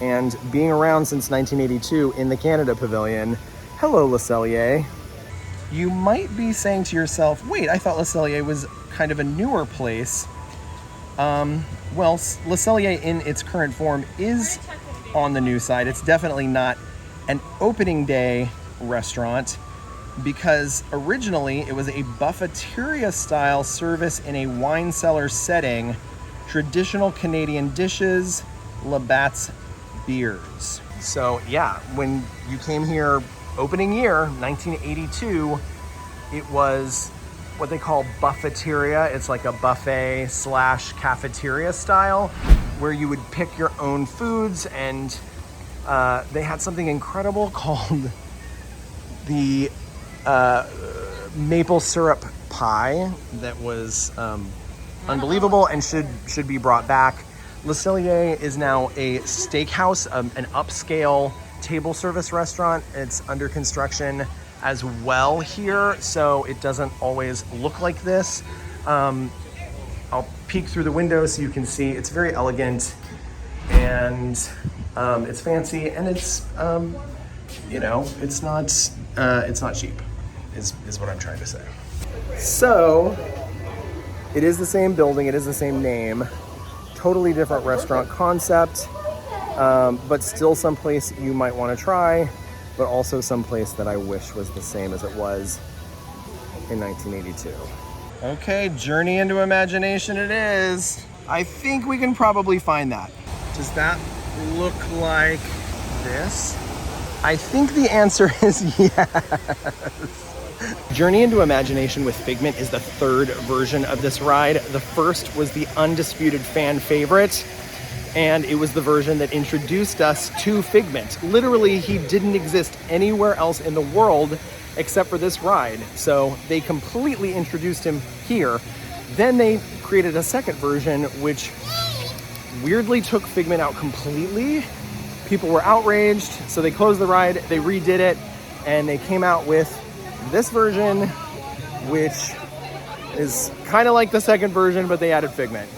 and being around since 1982 in the Canada Pavilion, hello Le Cellier. You might be saying to yourself, wait, I thought Le Cellier was kind of a newer place. Well, Le Cellier in its current form is on the new side. It's definitely not an opening day restaurant, because originally it was a buffeteria style service in a wine cellar setting, traditional Canadian dishes, Labatt's beers. So yeah, when you came here opening year, 1982, it was what they call buffeteria. It's like a buffet / cafeteria style where you would pick your own foods, and they had something incredible called the maple syrup pie that was unbelievable and should be brought back. Le Cellier is now a steakhouse, an upscale table service restaurant. It's under construction as well here, so it doesn't always look like this. I'll peek through the window so you can see. It's very elegant, and it's fancy, and it's it's not cheap, is what I'm trying to say. So it is the same building, it is the same name, totally different restaurant concept, but still someplace you might want to try, but also someplace that I wish was the same as it was in 1982. Okay, journey into imagination it is. I think we can probably find that. Does that look like this? I think the answer is yes. Journey into Imagination with Figment is the third version of this ride. The first was the undisputed fan favorite, and it was the version that introduced us to Figment. Literally, he didn't exist anywhere else in the world except for this ride. So they completely introduced him here. Then they created a second version, which weirdly took Figment out completely. People were outraged, so they closed the ride, they redid it, and they came out with this version, which is kind of like the second version, but they added Figment.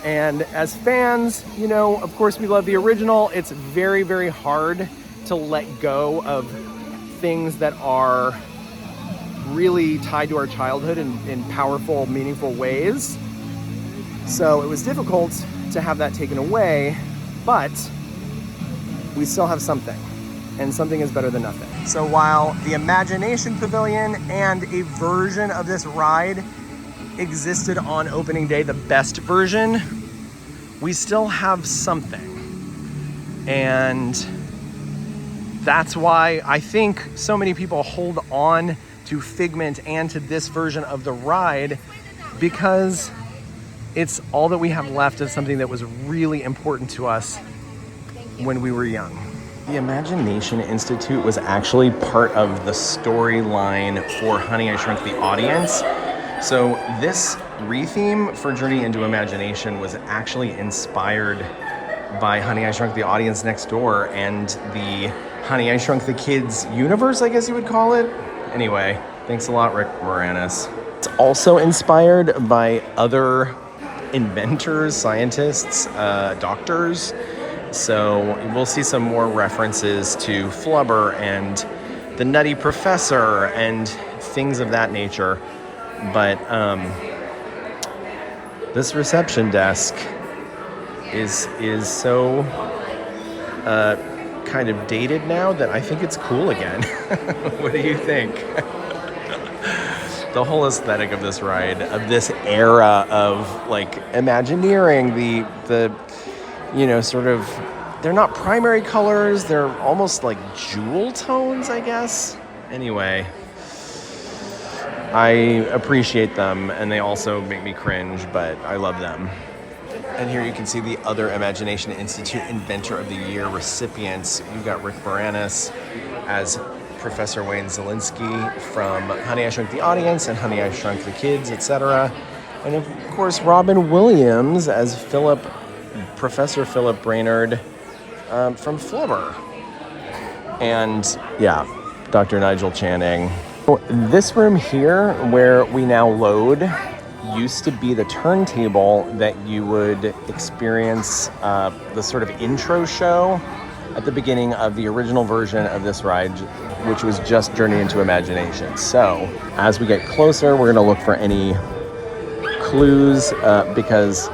And as fans, of course we love the original. It's very, very hard to let go of things that are really tied to our childhood in powerful, meaningful ways. So it was difficult to have that taken away, but we still have something, and something is better than nothing. So while the Imagination Pavilion and a version of this ride existed on opening day, the best version, we still have something. And that's why I think so many people hold on to Figment and to this version of the ride, because it's all that we have left of something that was really important to us when we were young. The Imagination Institute was actually part of the storyline for Honey, I Shrunk the Audience. So this retheme for Journey into Imagination was actually inspired by Honey, I Shrunk the Audience Next Door and the Honey, I Shrunk the Kids universe, I guess you would call it. Anyway, thanks a lot, Rick Moranis. It's also inspired by other inventors, scientists, doctors. So we'll see some more references to Flubber and the Nutty Professor and things of that nature. But this reception desk is so kind of dated now that I think it's cool again. What do you think? The whole aesthetic of this ride, of this era of like Imagineering, the you know, sort of, they're not primary colors, they're almost like jewel tones, I guess. Anyway, I appreciate them, and they also make me cringe, but I love them. And here you can see the other Imagination Institute Inventor of the Year recipients. You've got Rick Moranis as Professor Wayne Zielinski from Honey, I Shrunk the Audience and Honey, I Shrunk the Kids, etc. And of course, Robin Williams as Professor Philip Brainerd from Flubber. And yeah, Dr. Nigel Channing. This room here, where we now load, used to be the turntable that you would experience the sort of intro show at the beginning of the original version of this ride, which was just Journey into Imagination. So as we get closer, we're going to look for any clues because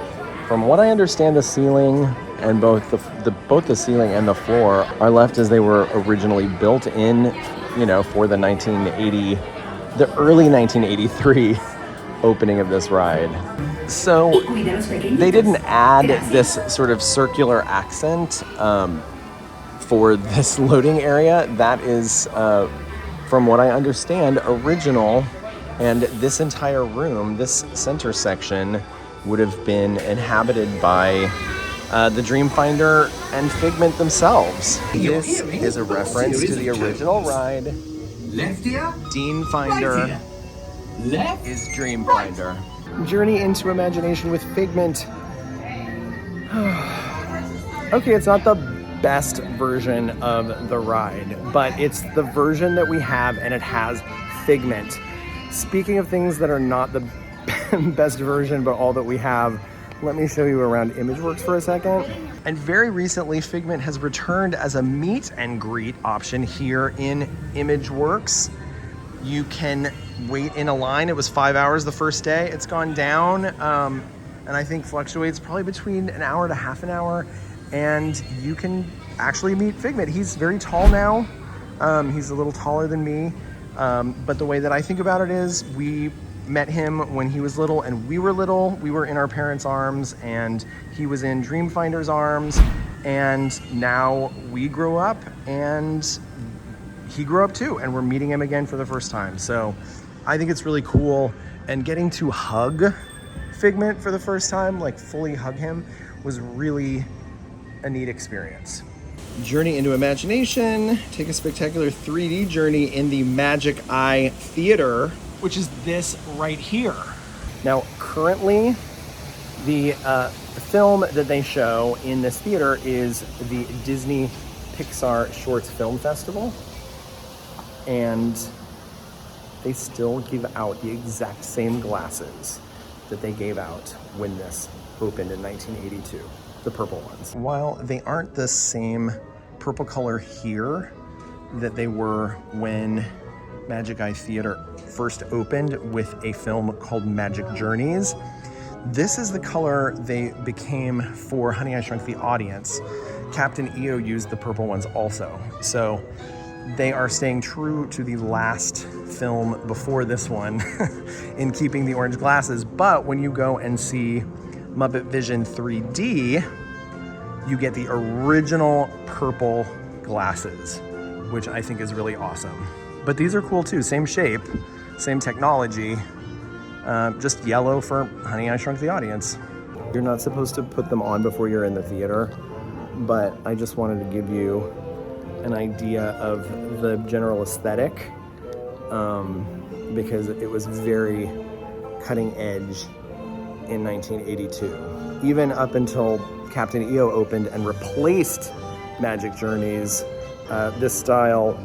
from what I understand, the ceiling and both the ceiling and the floor are left as they were originally built in, you know, for the early 1983 opening of this ride. So they didn't add this sort of circular accent for this loading area. That is, from what I understand, original. And this entire room, this center section, would have been inhabited by the Dreamfinder and Figment themselves. This is a reference to the original ride. Left ear? Dean Finder is Dreamfinder. Journey into Imagination with Figment. Okay, it's not the best version of the ride, but it's the version that we have, and it has Figment. Speaking of things that are not the best version, but all that we have, let me show you around ImageWorks for a second. And very recently, Figment has returned as a meet and greet option here in ImageWorks. You can wait in a line. It was 5 hours the first day. It's gone down, and I think fluctuates probably between an hour to half an hour. And you can actually meet Figment. He's very tall now. He's a little taller than me. But the way that I think about it is, we met him when he was little and we were little. We were in our parents' arms and he was in Dreamfinder's arms. And now we grew up and he grew up too. And we're meeting him again for the first time. So I think it's really cool. And getting to hug Figment for the first time, like fully hug him, was really a neat experience. Journey into Imagination. Take a spectacular 3D journey in the Magic Eye Theater, which is this right here. Now, currently, the film that they show in this theater is the Disney Pixar Shorts Film Festival, and they still give out the exact same glasses that they gave out when this opened in 1982. The purple ones. While they aren't the same purple color here that they were when Magic Eye Theater first opened with a film called Magic Journeys, this is the color they became for Honey, I Shrunk the Audience. Captain EO used the purple ones also. So they are staying true to the last film before this one in keeping the orange glasses. But when you go and see Muppet Vision 3D, you get the original purple glasses, which I think is really awesome. But these are cool too, same shape, same technology, just yellow for Honey, I Shrunk the Audience. You're not supposed to put them on before you're in the theater, but I just wanted to give you an idea of the general aesthetic, because it was very cutting edge in 1982. Even up until Captain EO opened and replaced Magic Journeys, this style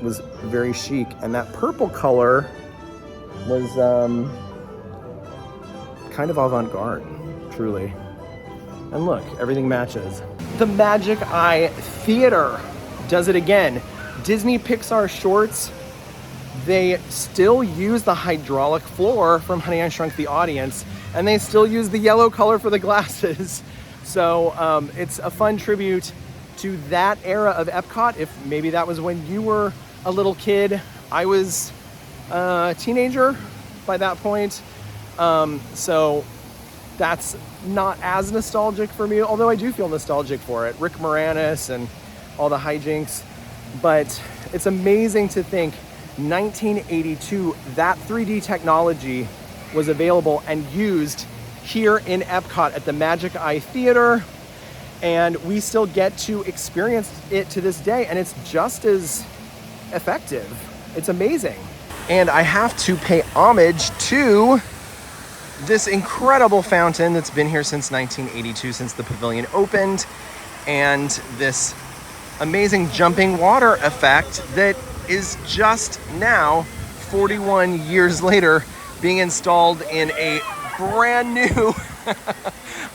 was very chic, and that purple color was kind of avant-garde. truly. And look, everything matches. The Magic Eye Theater does it again. Disney Pixar shorts, they still use the hydraulic floor from Honey, I Shrunk the Audience, and they still use the yellow color for the glasses. So it's a fun tribute to that era of Epcot. If maybe that was when you were a little kid. I was a teenager by that point. So that's not as nostalgic for me, although I do feel nostalgic for it. Rick Moranis and all the hijinks. But it's amazing to think 1982, that 3D technology was available and used here in Epcot at the Magic Eye Theater. And we still get to experience it to this day, and it's just as effective. It's amazing. And I have to pay homage to this incredible fountain that's been here since 1982, since the pavilion opened, and this amazing jumping water effect that is just now, 41 years later, being installed in a brand new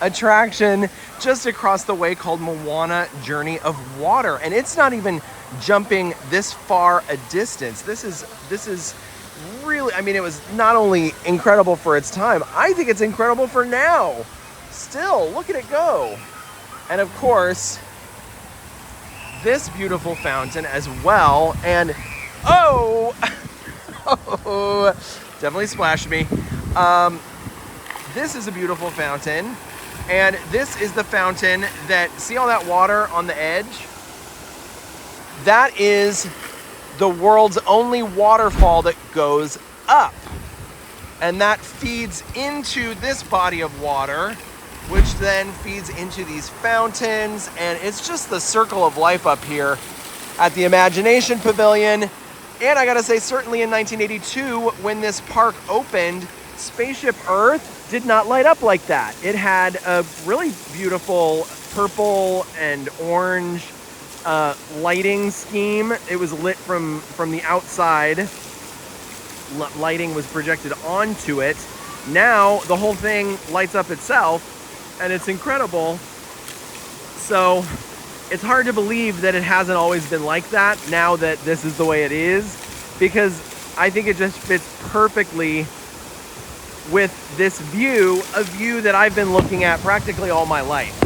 attraction just across the way called Moana Journey of Water. And it's not even jumping this far a distance. This is really, I mean, it was not only incredible for its time, I think it's incredible for now. Still, look at it go. And of course, this beautiful fountain as well. And oh, definitely splashed me. This is a beautiful fountain. And this is the fountain that, see all that water on the edge? That is the world's only waterfall that goes up. And that feeds into this body of water, which then feeds into these fountains. And it's just the circle of life up here at the Imagination Pavilion. And I gotta say, certainly in 1982, when this park opened, Spaceship Earth did not light up like that. It had a really beautiful purple and orange lighting scheme. It was lit from the outside. Lighting was projected onto it. Now the whole thing lights up itself, and it's incredible. So it's hard to believe that it hasn't always been like that now that this is the way it is, because I think it just fits perfectly with this view, a view that I've been looking at practically all my life.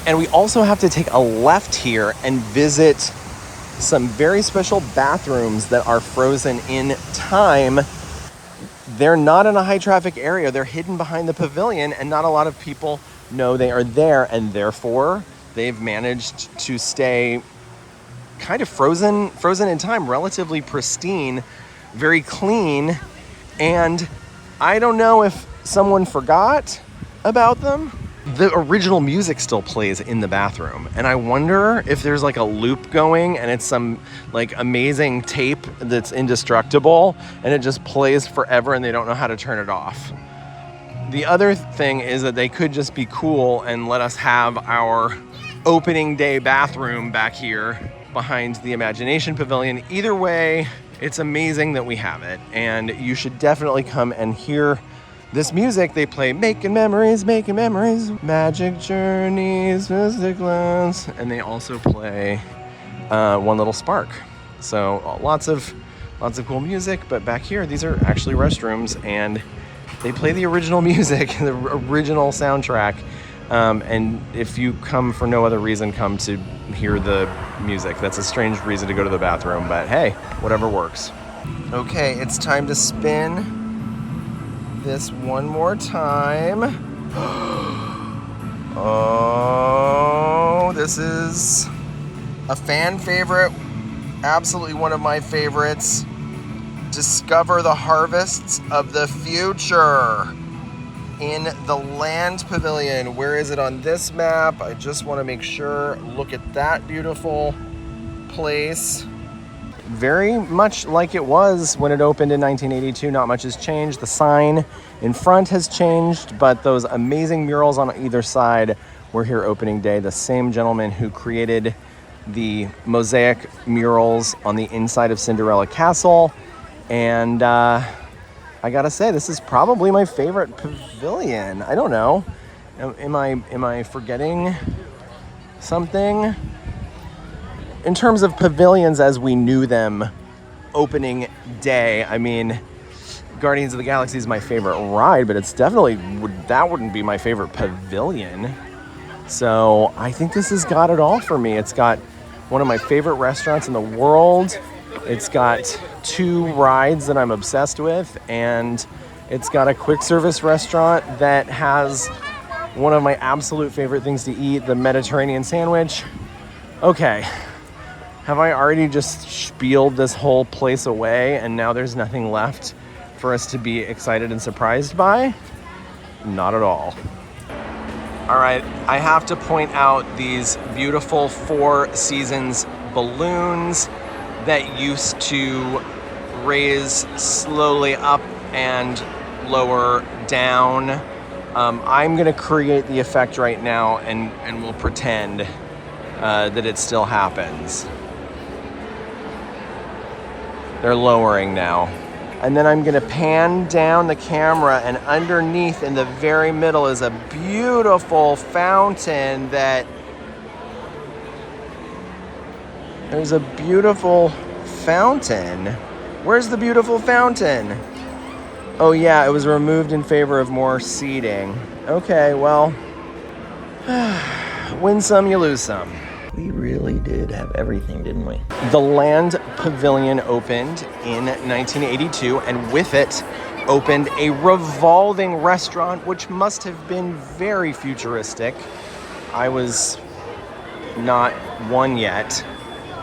And we also have to take a left here and visit some very special bathrooms that are frozen in time. They're not in a high traffic area. They're hidden behind the pavilion, and not a lot of people know they are there, and therefore they've managed to stay kind of frozen in time, relatively pristine, very clean. And I don't know if someone forgot about them. The original music still plays in the bathroom, and I wonder if there's like a loop going and it's some like amazing tape that's indestructible and it just plays forever and they don't know how to turn it off. The other thing is that they could just be cool and let us have our opening day bathroom back here behind the Imagination Pavilion. Either way, it's amazing that we have it, and you should definitely come and hear this music. They play Making Memories, Magic Journeys, Mystic Lands, and they also play One Little Spark. So lots of cool music, but back here, these are actually restrooms, and they play the original music, the original soundtrack. And if you come for no other reason, come to hear the music. That's a strange reason to go to the bathroom, but hey, whatever works. Okay, it's time to spin this one more time. Oh, this is a fan favorite, absolutely one of my favorites. Discover the harvests of the future in the Land Pavilion. Where is it on this map? I just want to make sure. Look at that beautiful place. Very much like it was when it opened in 1982. Not much has changed. The sign in front has changed, but those amazing murals on either side were here opening day. The same gentleman who created the mosaic murals on the inside of Cinderella Castle. And I gotta say, this is probably my favorite pavilion. I don't know. Am I forgetting something? In terms of pavilions as we knew them opening day, I mean, Guardians of the Galaxy is my favorite ride, but it's definitely, that wouldn't be my favorite pavilion. So I think this has got it all for me. It's got one of my favorite restaurants in the world. It's got 2 rides that I'm obsessed with, and it's got a quick service restaurant that has one of my absolute favorite things to eat, the Mediterranean sandwich. Okay, have I already just spieled this whole place away and now there's nothing left for us to be excited and surprised by? Not at all. All right, I have to point out these beautiful 4 Seasons balloons that used to raise slowly up and lower down. I'm gonna create the effect right now and we'll pretend that it still happens. They're lowering now. And then I'm gonna pan down the camera, and underneath in the very middle is a beautiful fountain there's a beautiful fountain. Where's the beautiful fountain? Oh yeah, it was removed in favor of more seating. Okay, well, win some, you lose some. We really did have everything, didn't we? The Land Pavilion opened in 1982, and with it opened a revolving restaurant, which must have been very futuristic. I was not 1 yet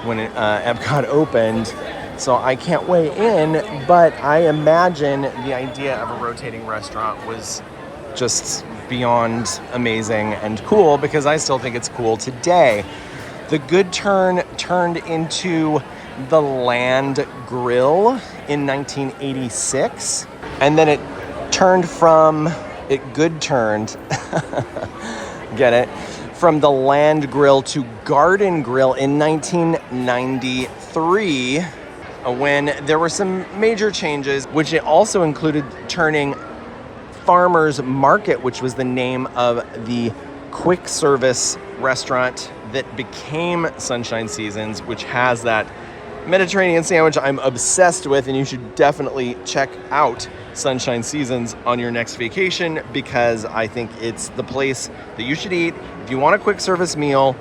when Epcot opened, so I can't weigh in, but I imagine the idea of a rotating restaurant was just beyond amazing and cool, because I still think it's cool today. The Good Turn turned into the Land Grill in 1986, and then it good turned, get it, from the Land Grill to Garden Grill in 1993, when there were some major changes, which it also included turning Farmers Market, which was the name of the quick service restaurant that became Sunshine Seasons, which has that Mediterranean sandwich I'm obsessed with, and you should definitely check out Sunshine Seasons on your next vacation, because I think it's the place that you should eat if you want a quick service meal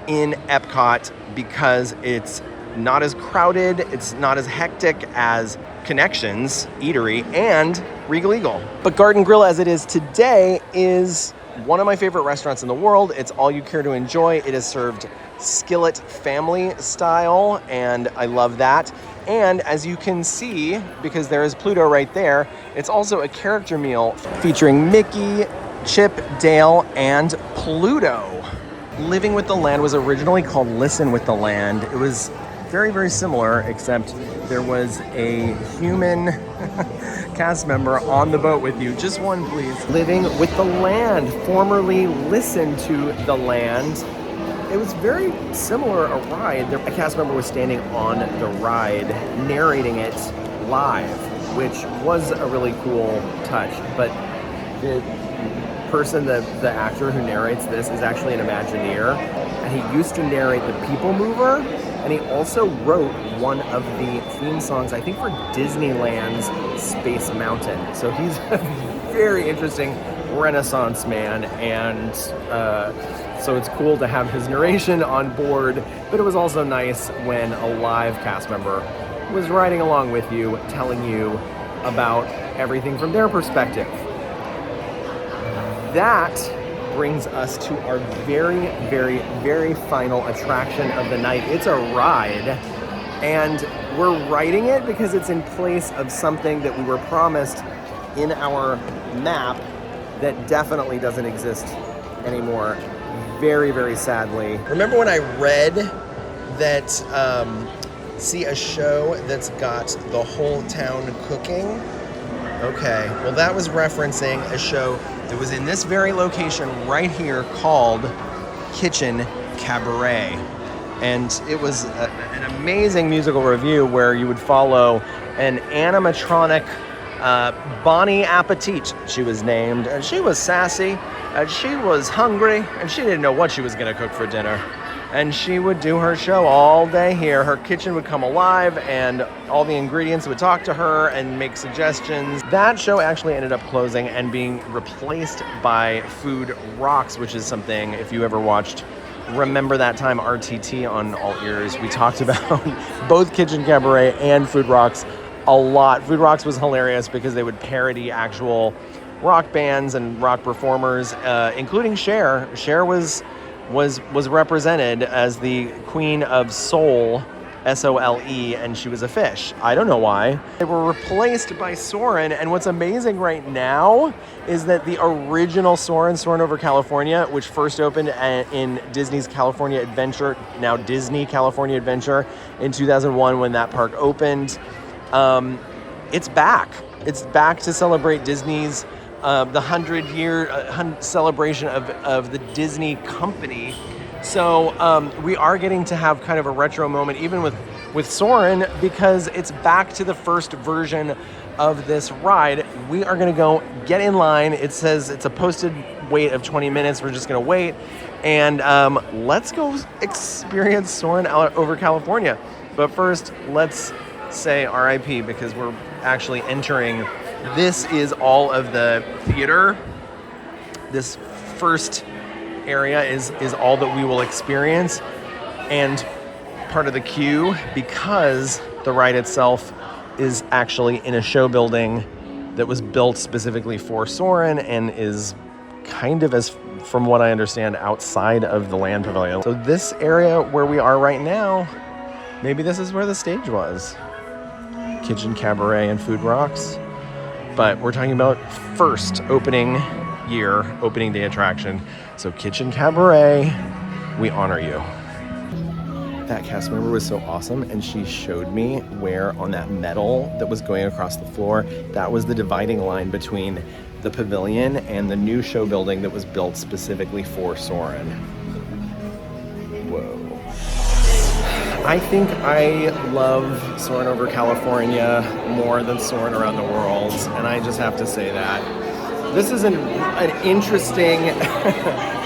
in Epcot, because it's not as crowded, it's not as hectic as Connections Eatery and Regal Eagle. But Garden Grill as it is today is one of my favorite restaurants in the world. It's all you care to enjoy. It is served skillet family style, and I love that. And as you can see, because there is Pluto right there, it's also a character meal featuring Mickey, Chip, Dale, and Pluto. Living with the Land was originally called Listen with the Land. It was very, very similar, except there was a human cast member on the boat with you. Just one, please. Living with the Land, formerly Listen to the Land. It was very similar a ride. A cast member was standing on the ride, narrating it live, which was a really cool touch. But the person, the actor who narrates this is actually an Imagineer, and he used to narrate the People Mover, and he also wrote one of the theme songs, I think, for Disneyland's Space Mountain. So he's a very interesting Renaissance man, and so it's cool to have his narration on board, but it was also nice when a live cast member was riding along with you, telling you about everything from their perspective. That brings us to our very, very, very final attraction of the night. It's a ride, and we're riding it because it's in place of something that we were promised in our map that definitely doesn't exist anymore, very, very sadly. Remember when I read that see a show that's got the whole town cooking? Okay, well that was referencing a show that was in this very location right here called Kitchen Cabaret. And it was an amazing musical review where you would follow an animatronic Bonnie Appetit, she was named, and she was sassy, and she was hungry, and she didn't know what she was gonna cook for dinner. And she would do her show all day here. Her kitchen would come alive, and all the ingredients would talk to her and make suggestions. That show actually ended up closing and being replaced by Food Rocks, which is something, if you ever watched Remember That Time RTT on AllEars, we talked about both Kitchen Cabaret and Food Rocks a lot. Food Rocks was hilarious because they would parody actual rock bands and rock performers, including Cher. Cher was represented as the Queen of Soul, S-O-L-E, and she was a fish. I don't know why. They were replaced by Soarin', and what's amazing right now is that the original Soarin' over California, which first opened in Disney's California Adventure, now Disney California Adventure, in 2001 when that park opened, it's back. It's back to celebrate Disney's the 100-year celebration of the Disney company. So we are getting to have kind of a retro moment, even with Soarin', because it's back to the first version of this ride. We are gonna go get in line. It says it's a posted wait of 20 minutes. We're just gonna wait, and let's go experience Soarin' over California. But first, let's say RIP, because we're actually entering. This is all of the theater. This first area is all that we will experience, and part of the queue, because the ride itself is actually in a show building that was built specifically for Soarin' and is kind of, as from what I understand, outside of the land pavilion. So this area where we are right now, maybe this is where the stage was. Kitchen Cabaret and Food Rocks. But we're talking about first opening day attraction. So Kitchen Cabaret, we honor you. That cast member was so awesome, and she showed me where on that metal that was going across the floor, that was the dividing line between the pavilion and the new show building that was built specifically for Soarin'. Whoa. I think I love Soarin' over California more than Soarin' around the world, and I just have to say that. This is an interesting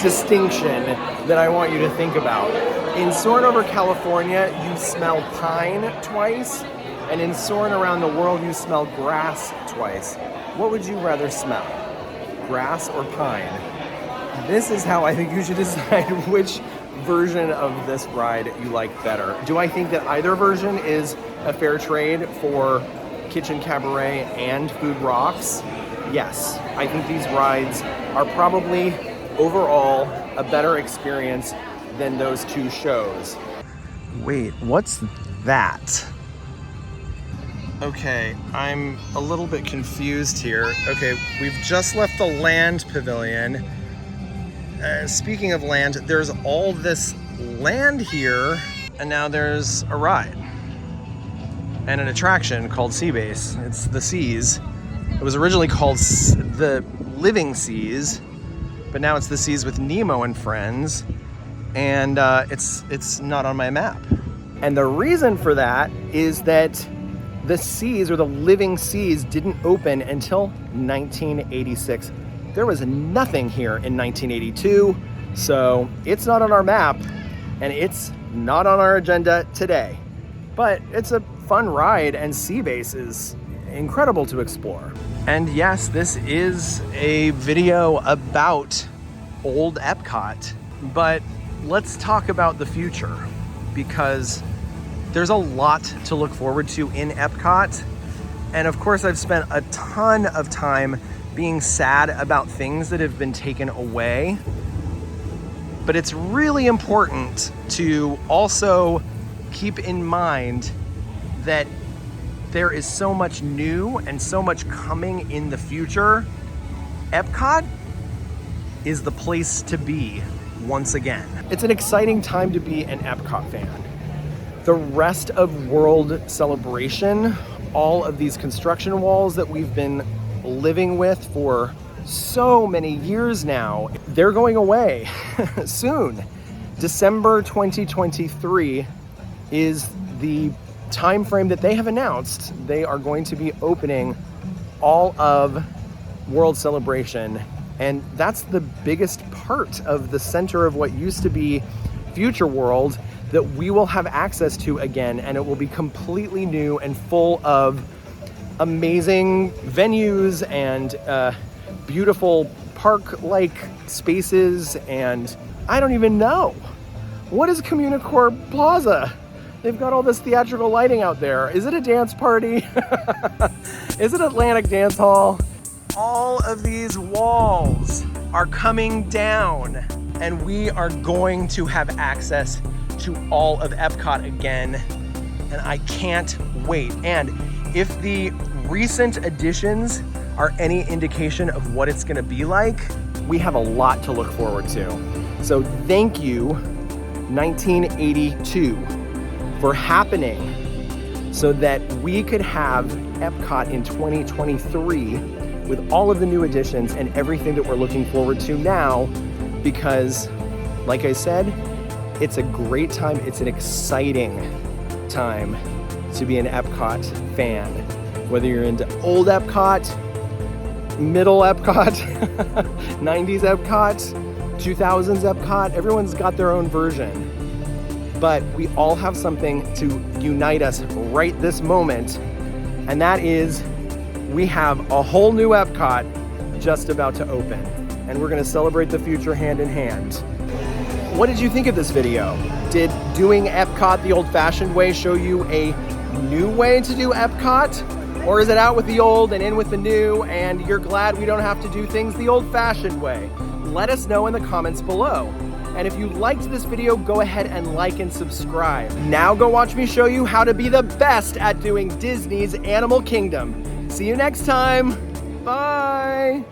distinction that I want you to think about. In Soarin' over California, you smell pine twice, and in Soarin' around the world, you smell grass twice. What would you rather smell, grass or pine? This is how I think you should decide which version of this ride you like better. Do I think that either version is a fair trade for Kitchen Cabaret and Food Rocks? Yes. I think these rides are probably overall a better experience than those two shows. Wait, what's that? Okay, I'm a little bit confused here. Okay, we've just left the land pavilion. Speaking of land, there's all this land here, and now there's a ride and an attraction called Sea Base. It's the Seas. It was originally called the Living Seas, but now it's the Seas with Nemo and Friends, and it's not on my map. And the reason for that is that the Seas, or the Living Seas, didn't open until 1986. There was nothing here in 1982, so it's not on our map, and it's not on our agenda today. But it's a fun ride, and Sea Base is incredible to explore. And yes, this is a video about Old EPCOT, but let's talk about the future, because there's a lot to look forward to in EPCOT. And of course, I've spent a ton of time being sad about things that have been taken away. But it's really important to also keep in mind that there is so much new and so much coming in the future. EPCOT is the place to be once again. It's an exciting time to be an EPCOT fan. The rest of World Celebration, all of these construction walls that we've been living with for so many years now, they're going away soon. December 2023 is the time frame that they have announced. They are going to be opening all of World Celebration. And that's the biggest part of the center of what used to be Future World that we will have access to again, and it will be completely new and full of amazing venues and beautiful park-like spaces, and I don't even know. What is Communicore Plaza? They've got all this theatrical lighting out there. Is it a dance party? Is it Atlantic Dance Hall? All of these walls are coming down, and we are going to have access to all of Epcot again, and I can't wait. And if the recent additions are any indication of what it's gonna be like, we have a lot to look forward to. So thank you, 1982, for happening so that we could have Epcot in 2023 with all of the new additions and everything that we're looking forward to now, because like I said, it's a great time. It's an exciting time to be an Epcot fan. Whether you're into old Epcot, middle Epcot, 90s Epcot, 2000s Epcot, everyone's got their own version. But we all have something to unite us right this moment, and that is we have a whole new Epcot just about to open, and we're gonna celebrate the future hand in hand. What did you think of this video? Did doing Epcot the old-fashioned way show you a new way to do Epcot? Or is it out with the old and in with the new, and you're glad we don't have to do things the old-fashioned way? Let us know in the comments below. And if you liked this video, go ahead and like and subscribe. Now go watch me show you how to be the best at doing Disney's Animal Kingdom. See you next time. Bye.